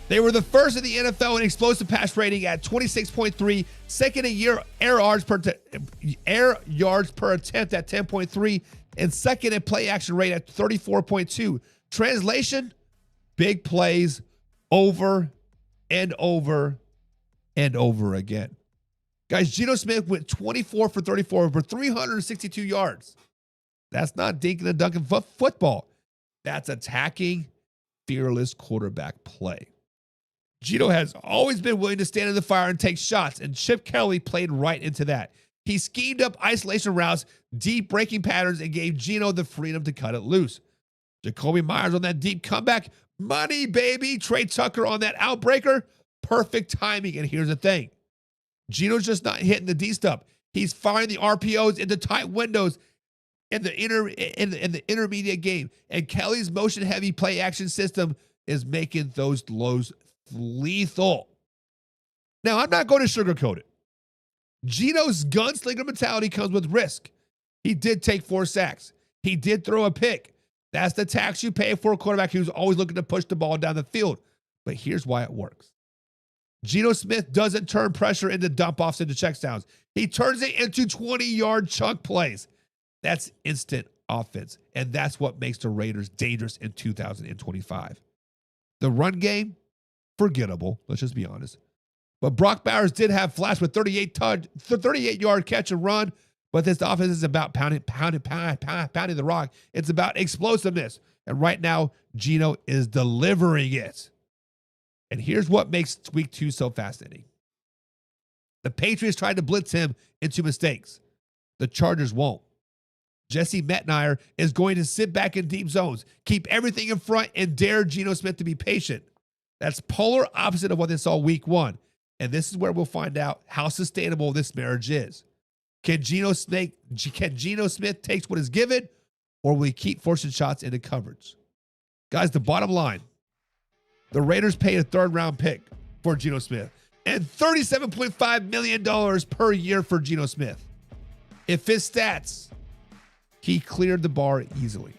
They were the first in the NFL in explosive pass rating at 26.3, second in air yards per attempt at 10.3, and second in play action rate at 34.2. Translation, big plays over and over and over again. Guys, Geno Smith went 24 for 34 for 362 yards. That's not dinking and dunking football. That's attacking, fearless quarterback play. Geno has always been willing to stand in the fire and take shots, and Chip Kelly played right into that. He schemed up isolation routes, deep breaking patterns, and gave Geno the freedom to cut it loose. Jacoby Myers on that deep comeback. Money, baby. Trey Tucker on that outbreaker. Perfect timing. And here's the thing. Geno's just not hitting the D-step. He's firing the RPOs into tight windows in the intermediate game. And Kelly's motion-heavy play-action system is making those lows lethal. Now, I'm not going to sugarcoat it. Geno's gunslinger mentality comes with risk. He did take 4 sacks. He did throw a pick. That's the tax you pay for a quarterback who's always looking to push the ball down the field. But here's why it works. Geno Smith doesn't turn pressure into dump-offs into checkdowns. He turns it into 20-yard chunk plays. That's instant offense. And that's what makes the Raiders dangerous in 2025. The run game, forgettable. Let's just be honest. But Brock Bowers did have flash with 38-yard catch and run. But this offense is about pounding the rock. It's about explosiveness. And right now, Geno is delivering it. And here's what makes week 2 so fascinating. The Patriots tried to blitz him into mistakes. The Chargers won't. Jesse Metnier is going to sit back in deep zones, keep everything in front, and dare Geno Smith to be patient. That's polar opposite of what they saw week 1. And this is where we'll find out how sustainable this marriage is. Can Geno Smith take what is given, or will he keep forcing shots into coverage? Guys, the bottom line, the Raiders paid a 3rd-round pick for Geno Smith and $37.5 million per year for Geno Smith. If his stats, he cleared the bar easily.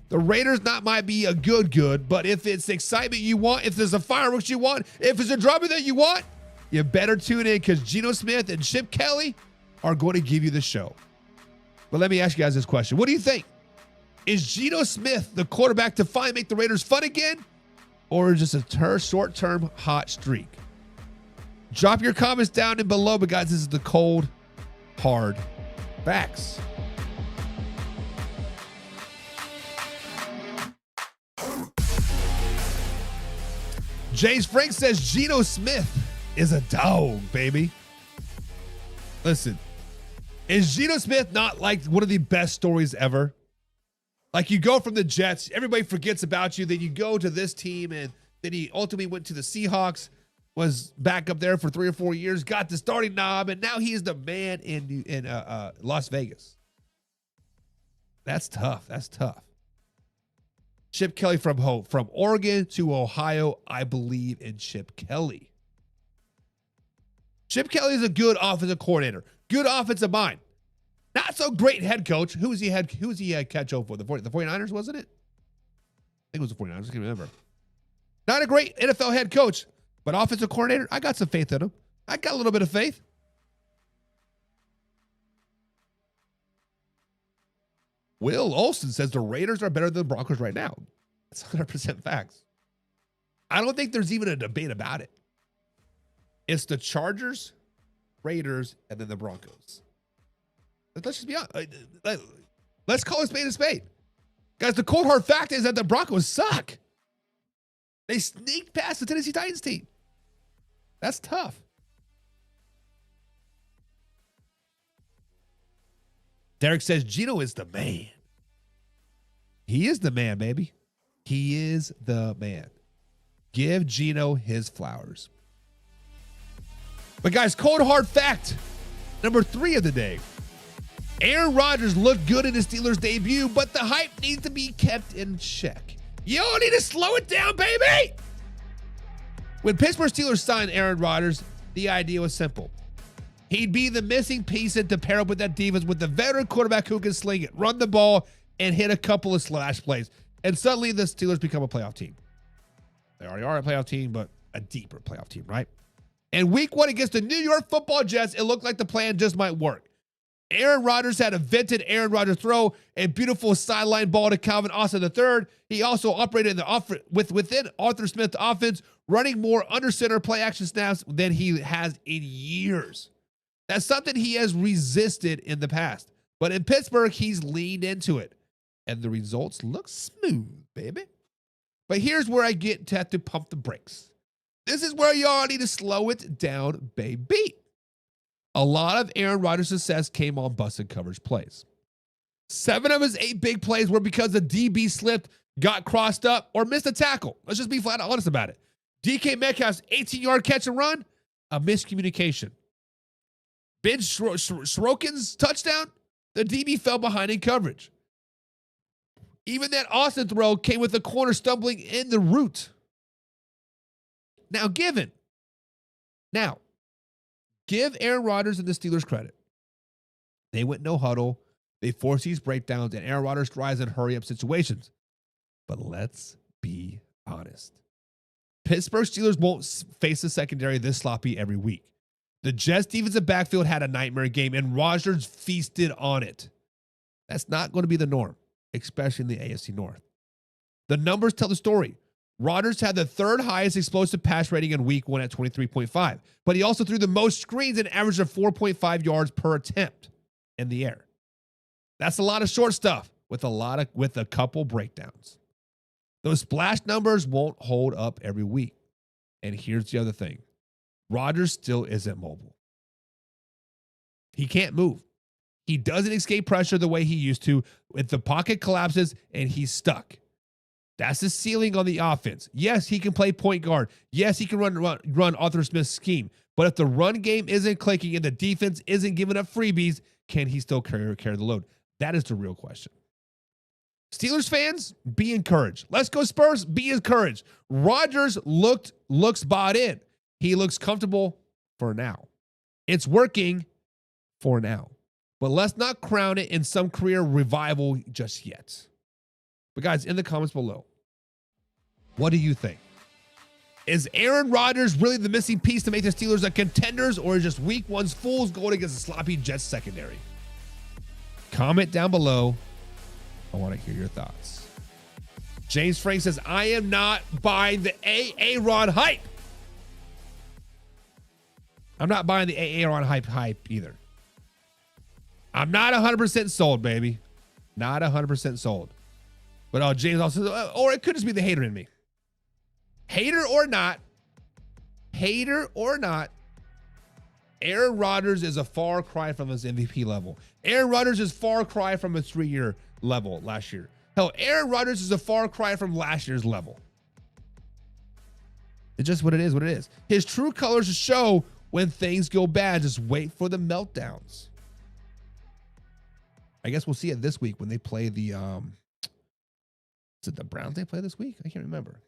The Raiders might be a good, but if it's excitement you want, if there's a fireworks you want, if it's a drama that you want, you better tune in because Geno Smith and Chip Kelly are going to give you the show. But let me ask you guys this question. What do you think? Is Geno Smith the quarterback to finally make the Raiders fun again? Or just a short-term hot streak? Drop your comments down and below. But guys, this is the cold, hard facts. James Frank says Geno Smith is a dog, baby. Listen, is Geno Smith not like one of the best stories ever? Like you go from the Jets, everybody forgets about you. Then you go to this team, and then he ultimately went to the Seahawks, was back up there for 3 or 4 years, got the starting knob, and now he is the man in Las Vegas. That's tough. That's tough. Chip Kelly from Oregon to Ohio. I believe in Chip Kelly. Chip Kelly is a good offensive coordinator, good offensive mind. Not so great head coach. Who was he head coach for? The 49ers, wasn't it? I think it was the 49ers. I can't remember. Not a great NFL head coach, but offensive coordinator, I got some faith in him. I got a little bit of faith. Will Olson says the Raiders are better than the Broncos right now. That's 100% facts. I don't think there's even a debate about it. It's the Chargers, Raiders, and then the Broncos. Let's just be honest. Let's call a spade a spade. Guys, the cold hard fact is that the Broncos suck. They sneaked past the Tennessee Titans team. That's tough. Derek says Geno is the man. He is the man, baby. He is the man. Give Geno his flowers. But guys, cold hard fact number 3 of the day. Aaron Rodgers looked good in his Steelers debut, but the hype needs to be kept in check. You all need to slow it down, baby. When Pittsburgh Steelers signed Aaron Rodgers, the idea was simple. He'd be the missing piece to pair up with that defense with the veteran quarterback who can sling it, run the ball, and hit a couple of slash plays. And suddenly the Steelers become a playoff team. They already are a playoff team, but a deeper playoff team, right? And week 1 against the New York Football Jets, it looked like the plan just might work. Aaron Rodgers had a vented Aaron Rodgers throw, a beautiful sideline ball to Calvin Austin III. He also operated in the within Arthur Smith's offense, running more under center play action snaps than he has in years. That's something he has resisted in the past. But in Pittsburgh, he's leaned into it. And the results look smooth, baby. But here's where I have to pump the brakes. This is where y'all need to slow it down, baby. A lot of Aaron Rodgers' success came on busted coverage plays. 7 of his 8 big plays were because the DB slipped, got crossed up, or missed a tackle. Let's just be flat out honest about it. DK Metcalf's 18-yard catch and run, a miscommunication. Ben Sorokin's touchdown, the DB fell behind in coverage. Even that Austin throw came with the corner stumbling in the route. Now, give Aaron Rodgers and the Steelers credit. They went no huddle. They forced these breakdowns, and Aaron Rodgers thrives in hurry-up situations. But let's be honest. Pittsburgh Steelers won't face the secondary this sloppy every week. The Jets' defensive backfield had a nightmare game, and Rodgers feasted on it. That's not going to be the norm, especially in the AFC North. The numbers tell the story. Rodgers had the third highest explosive pass rating in week 1 at 23.5, but he also threw the most screens and averaged of 4.5 yards per attempt in the air. That's a lot of short stuff with a couple breakdowns. Those splash numbers won't hold up every week. And here's the other thing. Rodgers still isn't mobile. He can't move. He doesn't escape pressure the way he used to. If the pocket collapses and he's stuck. That's the ceiling on the offense. Yes, he can play point guard. Yes, he can run Arthur Smith's scheme. But if the run game isn't clicking and the defense isn't giving up freebies, can he still carry the load? That is the real question. Steelers fans, be encouraged. Let's go Spurs, be encouraged. Rodgers looks bought in. He looks comfortable for now. It's working for now. But let's not crown it in some career revival just yet. But guys, in the comments below, what do you think? Is Aaron Rodgers really the missing piece to make the Steelers a contenders, or is just week 1's fools going against a sloppy Jets secondary? Comment down below. I want to hear your thoughts. James Frank says, I am not buying the Aaron hype. I'm not buying the Aaron hype either. I'm not 100% sold, baby. Not 100% sold. But James also says, or it could just be the hater in me. Hater or not, Aaron Rodgers is a far cry from his MVP level. Aaron Rodgers is far cry from his 3-year level last year. Hell, Aaron Rodgers is a far cry from last year's level. It's just what it is. His true colors show when things go bad. Just wait for the meltdowns. I guess we'll see it this week when they play the is it the Browns they play this week? I can't remember.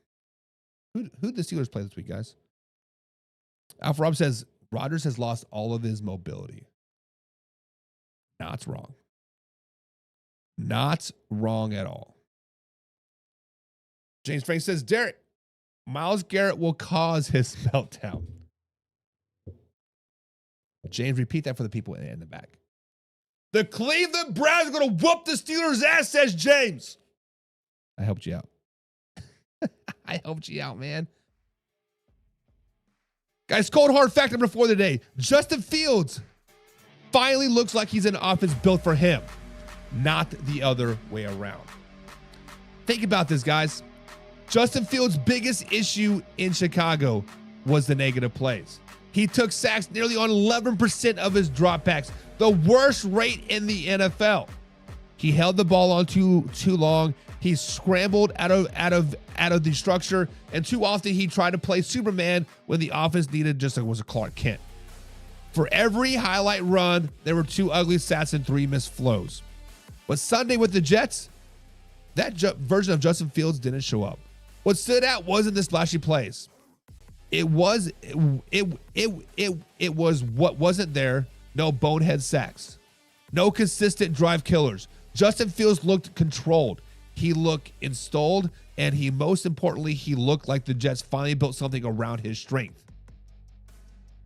Who the Steelers play this week, guys? Alpha Rob says Rodgers has lost all of his mobility. Not wrong. Not wrong at all. James Frank says, Derek, Myles Garrett will cause his meltdown. James, repeat that for the people in the back. The Cleveland Browns are going to whoop the Steelers' ass, says James. I helped you out. I helped you out, man. Guys, cold hard fact number 4 of the day. Justin Fields finally looks like he's an offense built for him, not the other way around. Think about this, guys. Justin Fields' biggest issue in Chicago was the negative plays. He took sacks nearly on 11% of his dropbacks, the worst rate in the NFL. He held the ball on too long. He scrambled out of the structure, and too often he tried to play Superman when the offense needed just like was a Clark Kent. For every highlight run, there were 2 ugly stats and 3 missed flows. But Sunday with the Jets, that version of Justin Fields didn't show up. What stood out wasn't the splashy plays. It was what wasn't there. No bonehead sacks. No consistent drive killers. Justin Fields looked controlled. He looked installed, and most importantly, he looked like the Jets finally built something around his strength.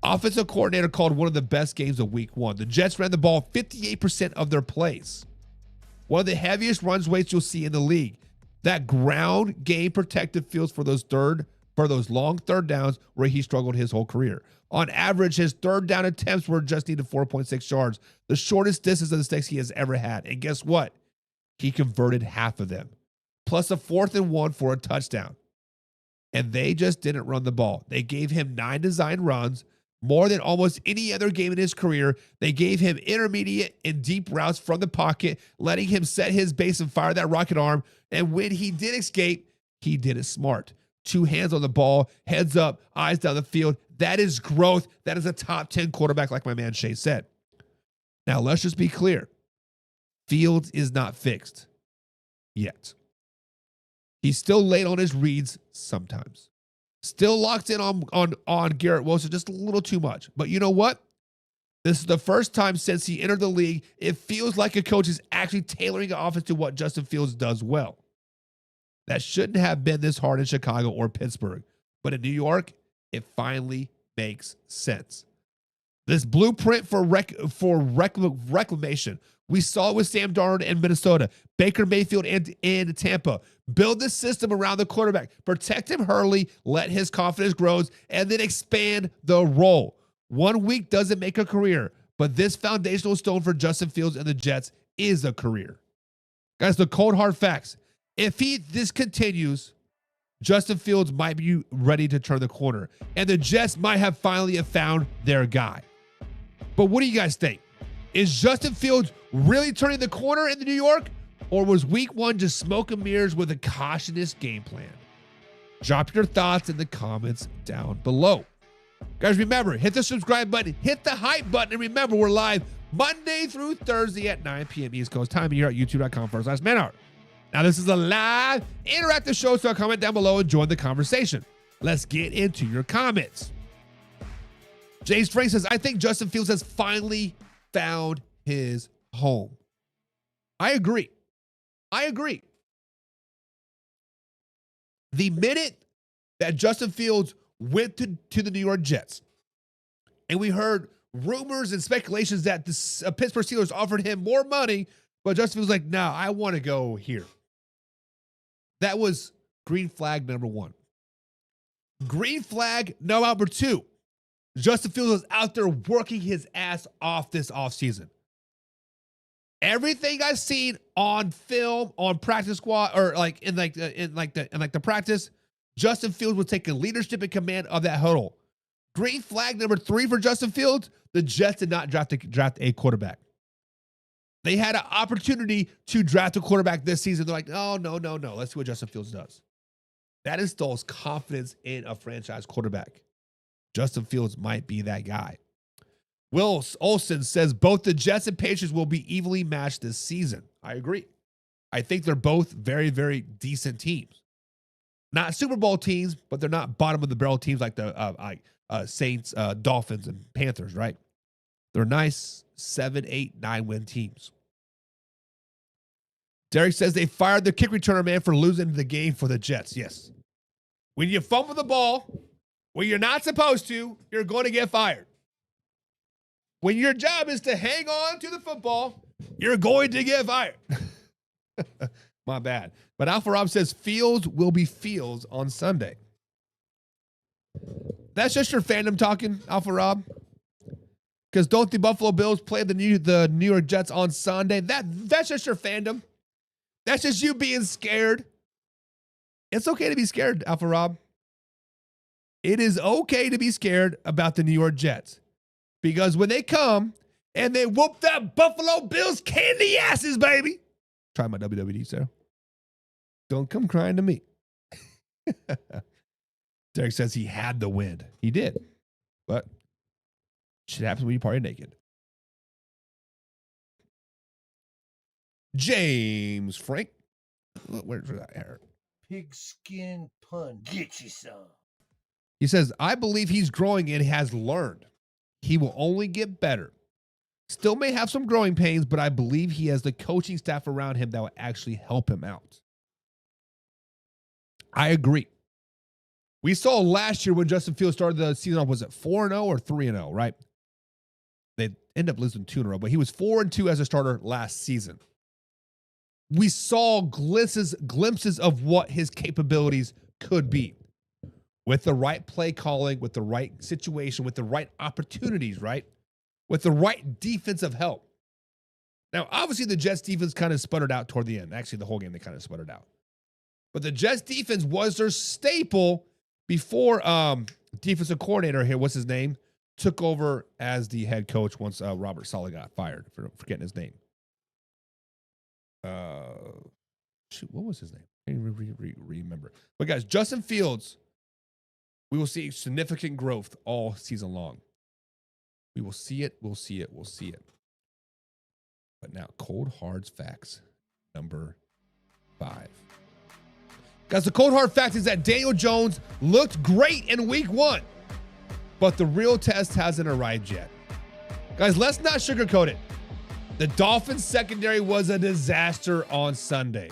Offensive coordinator called one of the best games of week 1. The Jets ran the ball 58% of their plays. One of the heaviest runs weights you'll see in the league. That ground game protected Fields for those long third downs where he struggled his whole career. On average, his third down attempts were just needed 4.6 yards, the shortest distance of the sticks he has ever had. And guess what? He converted half of them, plus a 4th and 1 for a touchdown. And they just didn't run the ball. They gave him 9 designed runs, more than almost any other game in his career. They gave him intermediate and deep routes from the pocket, letting him set his base and fire that rocket arm. And when he did escape, he did it smart. 2 hands on the ball, heads up, eyes down the field. That is growth. That is a top 10 quarterback, like my man Shay said. Now, let's just be clear. Fields is not fixed yet. He's still late on his reads sometimes. Still locked in on Garrett Wilson just a little too much. But you know what? This is the first time since he entered the league, it feels like a coach is actually tailoring an offense to what Justin Fields does well. That shouldn't have been this hard in Chicago or Pittsburgh. But in New York, it finally makes sense. This blueprint for reclamation. We saw it with Sam Darnold in Minnesota, Baker Mayfield in Tampa. Build the system around the quarterback. Protect him early, let his confidence grow, and then expand the role. 1 week doesn't make a career, but this foundational stone for Justin Fields and the Jets is a career. Guys, the cold hard facts. If this continues, Justin Fields might be ready to turn the corner, and the Jets might have finally found their guy. But what do you guys think? Is Justin Fields really turning the corner in New York, or was week 1 just smoke and mirrors with a cautious game plan? Drop your thoughts in the comments down below. Guys, remember, hit the subscribe button, hit the hype button, and remember, we're live Monday through Thursday at 9 p.m. East Coast time here at youtube.com/manhour. Now, this is a live, interactive show, so comment down below and join the conversation. Let's get into your comments. James Frank says, I think Justin Fields has finally found his home. I agree. The minute that Justin Fields went to the New York Jets, and we heard rumors and speculations that the Pittsburgh Steelers offered him more money, but Justin Fields was like, no, I want to go here. That was green flag number 1. Green flag number 2. Justin Fields was out there working his ass off this offseason. Everything I've seen on film, on practice squad, or like in the practice, Justin Fields was taking leadership and command of that huddle. Green flag number 3 for Justin Fields: the Jets did not draft a quarterback. They had an opportunity to draft a quarterback this season. They're like, oh, no. Let's see what Justin Fields does. That installs confidence in a franchise quarterback. Justin Fields might be that guy. Will Olsen says both the Jets and Patriots will be evenly matched this season. I agree. I think they're both very, very decent teams. Not Super Bowl teams, but they're not bottom of the barrel teams like the Saints, Dolphins, and Panthers, right? They're nice 7, 8, 9 win teams. Derek says they fired the kick returner man for losing the game for the Jets. Yes. When you fumble the ball when you're not supposed to, you're going to get fired. When your job is to hang on to the football, you're going to get fired. My bad. But Alpha Rob says Fields will be Fields on Sunday. That's just your fandom talking, Alpha Rob. Because don't the Buffalo Bills play the New York Jets on Sunday? That's just your fandom. That's just you being scared. It's okay to be scared, Alpha Rob. It is okay to be scared about the New York Jets. Because when they come and they whoop that Buffalo Bills candy asses, baby. Try my WWE, sir. Don't come crying to me. Derek says he had the win. He did. But shit happens when you party naked. James Frank. Where's that hair? Pigskin pun. Get you some. He says, I believe he's growing and has learned. He will only get better. Still may have some growing pains, but I believe he has the coaching staff around him that will actually help him out. I agree. We saw last year when Justin Fields started the season off, was it 4-0 or 3-0, right? They ended up losing 2 in a row, but he was 4-2 as a starter last season. We saw glimpses of what his capabilities could be. With the right play calling, with the right situation, with the right opportunities, right? With the right defensive help. Now, obviously, the Jets defense kind of sputtered out toward the end. Actually, the whole game, they kind of sputtered out. But the Jets defense was their staple before defensive coordinator here, what's his name, took over as the head coach once Robert Saleh got fired for forgetting his name. What was his name? I can't remember. But guys, Justin Fields, we will see significant growth all season long. We will see it. We'll see it. We'll see it. But now, cold hard facts number 5. Guys, the cold hard fact is that Daniel Jones looked great in week 1, but the real test hasn't arrived yet. Guys, let's not sugarcoat it. The Dolphins secondary was a disaster on Sunday.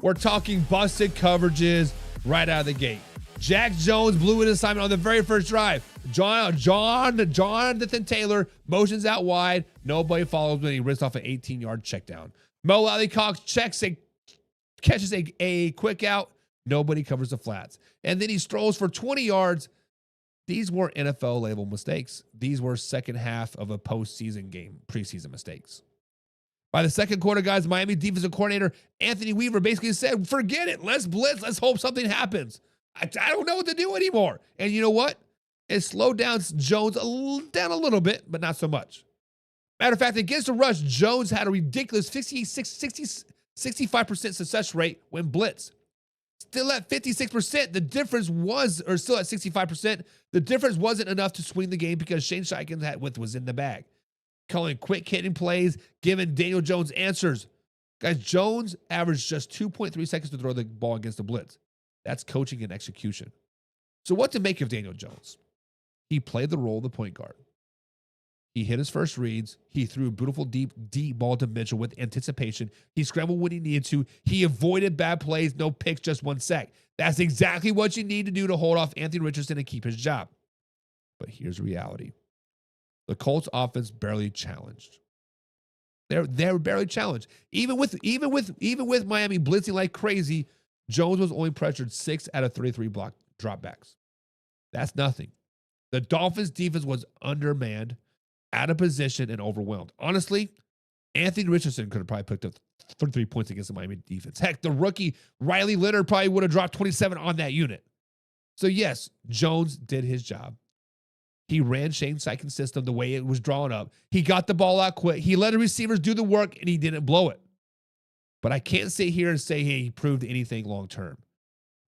We're talking busted coverages right out of the gate. Jack Jones blew an assignment on the very first drive. Jonathan Taylor motions out wide. Nobody follows when he rips off an 18-yard check down. Mo Alley-Cox catches a quick out. Nobody covers the flats. And then he strolls for 20 yards. These were NFL-level mistakes. These were second half of a postseason game, preseason mistakes. By the second quarter, guys, Miami defensive coordinator Anthony Weaver basically said, forget it. Let's blitz. Let's hope something happens. I don't know what to do anymore. And you know what? It slowed down Jones down a little bit, but not so much. Matter of fact, against the rush, Jones had a ridiculous 65% success rate when blitzed. Still at 56%, the difference was, or still at 65%, the difference wasn't enough to swing the game because Shane Steichen was in the bag. Calling quick hitting plays, giving Daniel Jones answers. Guys, Jones averaged just 2.3 seconds to throw the ball against the blitz. That's coaching and execution. So what to make of Daniel Jones? He played the role of the point guard. He hit his first reads. He threw a beautiful deep ball to Mitchell with anticipation. He scrambled when he needed to. He avoided bad plays, no picks, just one sack. That's exactly what you need to do to hold off Anthony Richardson and keep his job. But here's the reality. The Colts offense barely challenged. They're barely challenged. Even with Miami blitzing like crazy, Jones was only pressured 6 out of 33 block dropbacks. That's nothing. The Dolphins defense was undermanned, out of position, and overwhelmed. Honestly, Anthony Richardson could have probably picked up 33 points against the Miami defense. Heck, the rookie Riley Leonard probably would have dropped 27 on that unit. So yes, Jones did his job. He ran Shane Steichen's system the way it was drawn up. He got the ball out quick. He let the receivers do the work, and he didn't blow it. But I can't sit here and say, hey, he proved anything long-term.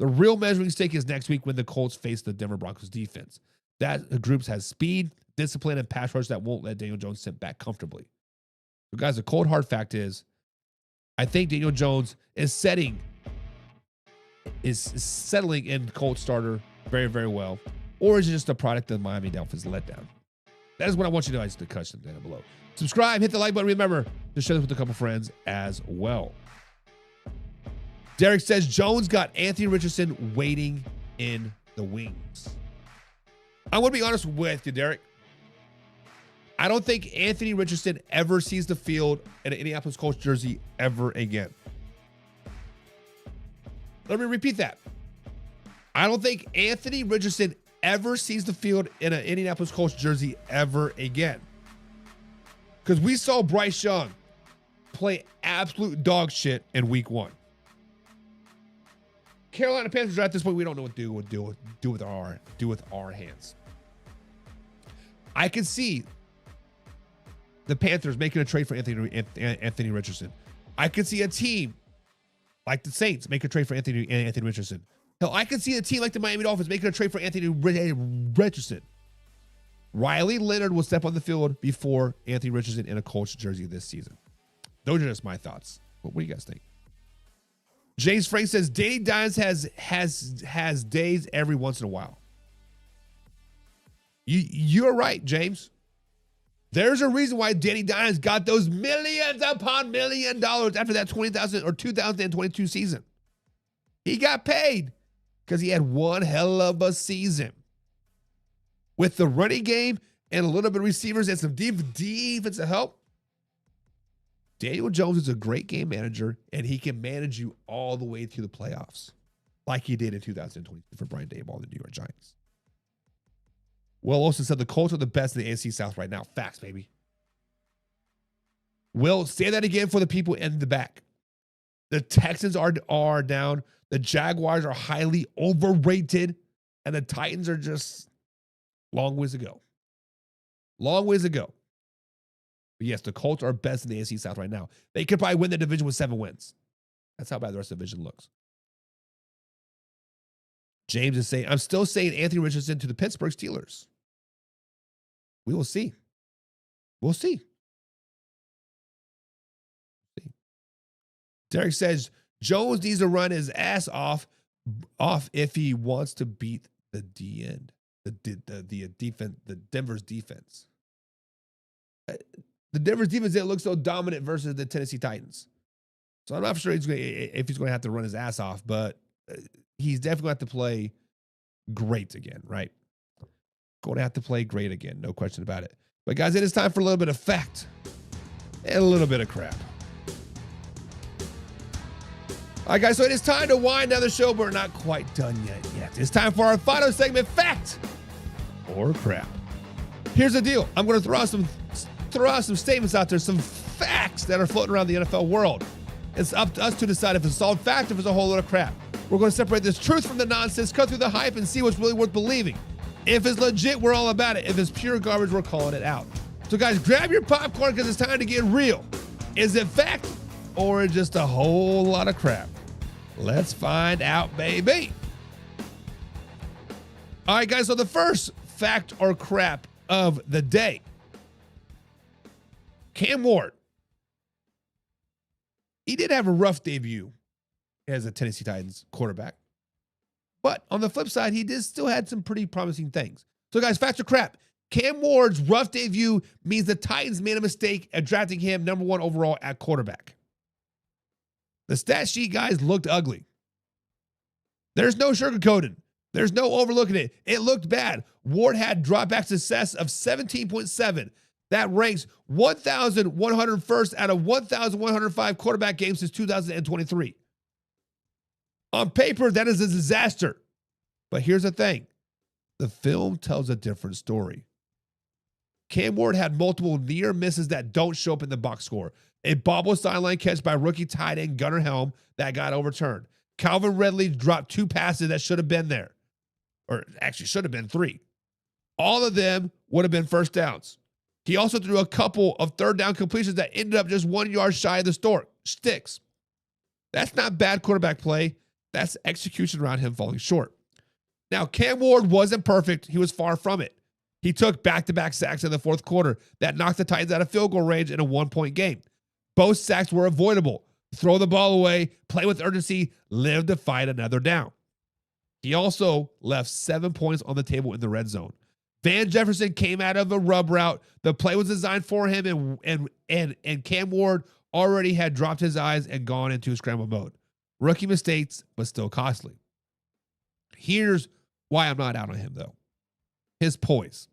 The real measuring stick is next week when the Colts face the Denver Broncos defense. That group has speed, discipline, and pass rush that won't let Daniel Jones sit back comfortably. So guys, the cold hard fact is, I think Daniel Jones is settling in Colts starter very, very well. Or is it just a product of Miami Dolphins letdown? That is what I want you to know. Just the question down below. Subscribe, hit the like button. Remember to share this with a couple friends as well. Derek says Jones got Anthony Richardson waiting in the wings. I want to be honest with you, Derek. I don't think Anthony Richardson ever sees the field in an Indianapolis Colts jersey ever again. Let me repeat that. I don't think Anthony Richardson ever sees the field in an Indianapolis Colts jersey ever again. Because we saw Bryce Young play absolute dog shit in week 1. Carolina Panthers are at this point, we don't know what to do with our hands. I can see the Panthers making a trade for Anthony Richardson. I could see a team like the Saints make a trade for Anthony Richardson. Hell, I could see a team like the Miami Dolphins making a trade for Anthony Richardson. Riley Leonard will step on the field before Anthony Richardson in a Colts jersey this season. Those are just my thoughts. What do you guys think? James Frank says Danny Dimes has days every once in a while. You're right, James. There's a reason why Danny Dimes got those millions upon $1 million after that 2022 season. He got paid because he had one hell of a season. With the running game and a little bit of receivers and some defensive help, Daniel Jones is a great game manager, and he can manage you all the way through the playoffs, like he did in 2020 for Brian Daboll and the New York Giants. Will Olsen said the Colts are the best in the AFC South right now. Facts, baby. Will, say that again for the people in the back. The Texans are down. The Jaguars are highly overrated, and the Titans are just long ways to go. Long ways to go. But yes, the Colts are best in the AFC South right now. They could probably win the division with 7 wins. That's how bad the rest of the division looks. James is saying, I'm still saying Anthony Richardson to the Pittsburgh Steelers. We will see. We'll see. Derek says, Jones needs to run his ass off if he wants to beat the D-end. The defense, the Denver's defense. The Denver's defense didn't look so dominant versus the Tennessee Titans. So I'm not sure if he's going to have to run his ass off, but he's definitely going to have to play great again, right? going to have to play great again. No question about it. But guys, it is time for a little bit of fact and a little bit of crap. All right, guys, so it is time to wind down the show, but we're not quite done yet. It's time for our final segment, fact or crap. Here's the deal. I'm going to throw out some statements out there, some facts that are floating around the NFL world. It's up to us to decide if it's all fact or if it's a whole lot of crap. We're going to separate this truth from the nonsense, cut through the hype, and see what's really worth believing. If it's legit, we're all about it. If it's pure garbage, we're calling it out. So guys, grab your popcorn because it's time to get real. Is it fact or just a whole lot of crap? Let's find out, baby. All right, guys, so the first fact or crap of the day. Cam Ward. He did have a rough debut as a Tennessee Titans quarterback. But on the flip side, he still had some pretty promising things. So, guys, fact or crap. Cam Ward's rough debut means the Titans made a mistake at drafting him #1 overall at quarterback. The stat sheet, guys, looked ugly. There's no sugarcoating. There's no overlooking it. It looked bad. Ward had dropback success of 17.7. That ranks 1,101st out of 1,105 quarterback games since 2023. On paper, that is a disaster. But here's the thing. The film tells a different story. Cam Ward had multiple near misses that don't show up in the box score. A bobble sideline catch by rookie tight end Gunnar Helm that got overturned. Calvin Ridley dropped 2 passes that should have been there. Or actually should have been 3. All of them would have been first downs. He also threw a couple of third down completions that ended up just 1 yard shy of the sticks. That's not bad quarterback play. That's execution around him falling short. Now, Cam Ward wasn't perfect. He was far from it. He took back-to-back sacks in the fourth quarter that knocked the Titans out of field goal range in a 1-point game. Both sacks were avoidable. Throw the ball away, play with urgency, live to fight another down. He also left 7 points on the table in the red zone. Van Jefferson came out of a rub route. The play was designed for him, and Cam Ward already had dropped his eyes and gone into scramble mode. Rookie mistakes, but still costly. Here's why I'm not out on him, though. His poise.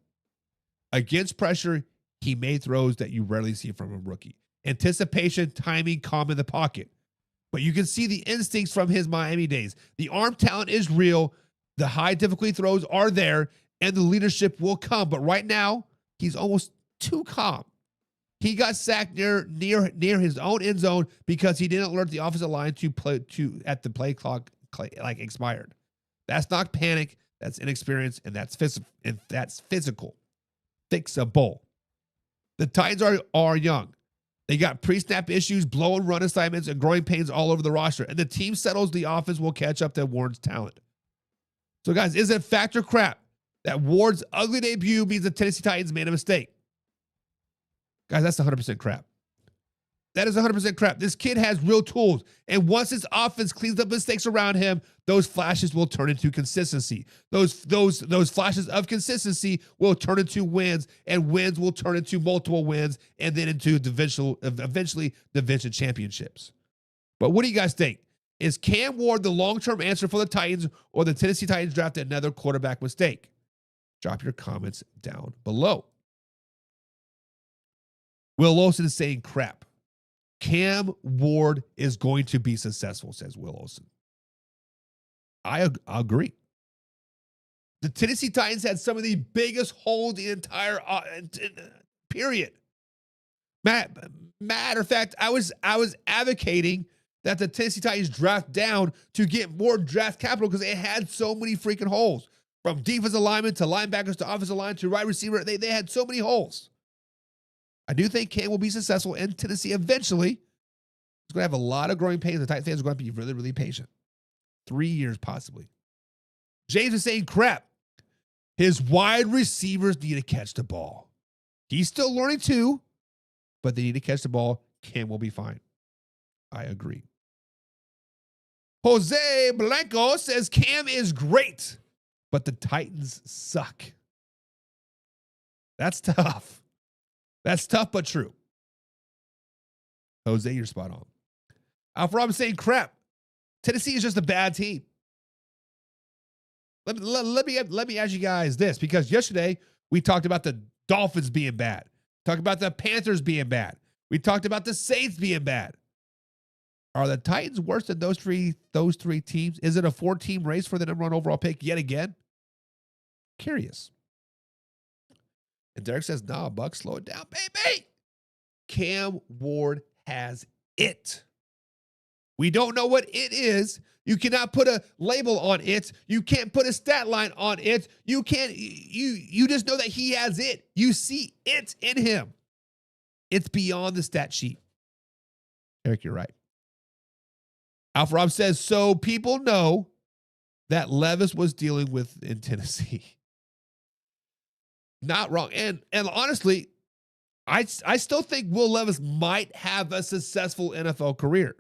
Against pressure, he made throws that you rarely see from a rookie. Anticipation, timing, calm in the pocket. But you can see the instincts from his Miami days. The arm talent is real. The high difficulty throws are there, and the leadership will come. But right now, he's almost too calm. He got sacked near his own end zone because he didn't alert the offensive line at the play clock expired. That's not panic. That's inexperience, and that's physical. Fixable. The Titans are young. They got pre-snap issues, blow and run assignments, and growing pains all over the roster. And the team settles, the offense will catch up to Ward's talent. So, guys, is it fact or crap that Ward's ugly debut means the Tennessee Titans made a mistake? Guys, that's 100% crap. That is 100% crap. This kid has real tools. And once his offense cleans up mistakes around him, those flashes will turn into consistency. Those flashes of consistency will turn into wins, and wins will turn into multiple wins, and then into eventually division championships. But what do you guys think? Is Cam Ward the long-term answer for the Titans, or the Tennessee Titans drafted another quarterback mistake? Drop your comments down below. Will Olsen is saying crap. Cam Ward is going to be successful, says Will Olsen. I agree. The Tennessee Titans had some of the biggest holes in the entire period. Matter of fact, I was advocating that the Tennessee Titans draft down to get more draft capital because they had so many freaking holes. From defensive linemen to linebackers to offensive line to wide receiver, they had so many holes. I do think Cam will be successful in Tennessee eventually. He's going to have a lot of growing pains. The Titans fans are going to be really, really patient. 3 years possibly. James is saying crap. His wide receivers need to catch the ball. He's still learning too, but they need to catch the ball. Cam will be fine. I agree. Jose Blanco says Cam is great, but the Titans suck. That's tough. That's tough, but true. Jose, you're spot on. Alpha Rob is saying crap. Tennessee is just a bad team. Let me ask you guys this, because yesterday We talked about the Dolphins being bad. Talked about the Panthers being bad. We talked about the Saints being bad. Are the Titans worse than those three teams? Is it a 4-team race for the number 1 overall pick yet again? Curious. And Derek says, nah, Buck, slow it down, baby. Cam Ward has it. We don't know what it is. You cannot put a label on it. You can't put a stat line on it. You just know that he has it. You see it in him. It's beyond the stat sheet. Eric, you're right. Alpha Rob says, so people know that Levis was dealing with in Tennessee. Not wrong. And honestly, I still think Will Levis might have a successful NFL career.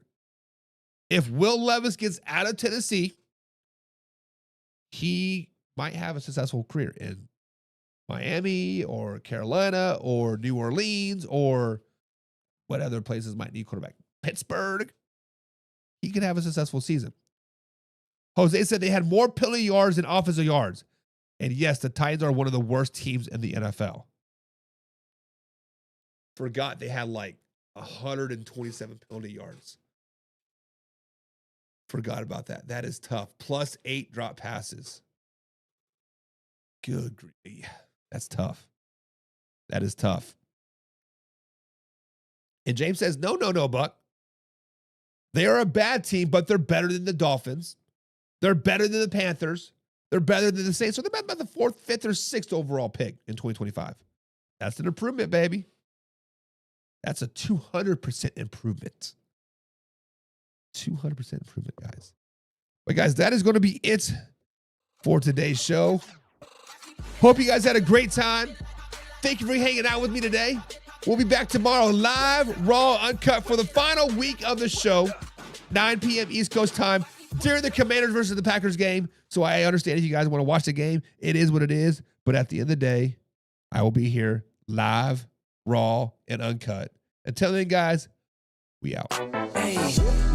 If Will Levis gets out of Tennessee, he might have a successful career in Miami or Carolina or New Orleans or what other places might need quarterback. Pittsburgh. He could have a successful season. Jose said they had more penalty yards than offensive yards. And yes, the Titans are one of the worst teams in the NFL. Forgot they had like 127 penalty yards. Forgot about that. That is tough. Plus 8 drop passes. Good grief. That's tough. That is tough. And James says, no, Buck. They are a bad team, but they're better than the Dolphins. They're better than the Panthers. They're better than the Saints. So they're about the 4th, 5th, or 6th overall pick in 2025. That's an improvement, baby. That's a 200% improvement. 200% improvement, guys. But guys, that is going to be it for today's show. Hope you guys had a great time. Thank you for hanging out with me today. We'll be back tomorrow live, raw, uncut for the final week of the show, 9 p.m. East Coast time during the Commanders versus the Packers game. So I understand if you guys want to watch the game, it is what it is. But at the end of the day, I will be here live, raw, and uncut. Until then, guys, we out. Hey,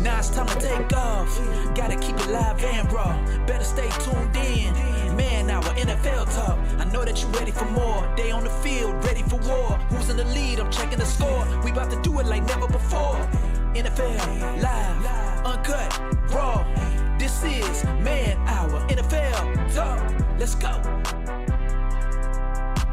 now it's time to take off. Gotta keep it live and raw. Better stay tuned in. Man, our NFL talk. I know that you're ready for more. They on the field, ready for war. Who's in the lead? I'm checking the score. We about to do it like never before. NFL live, uncut.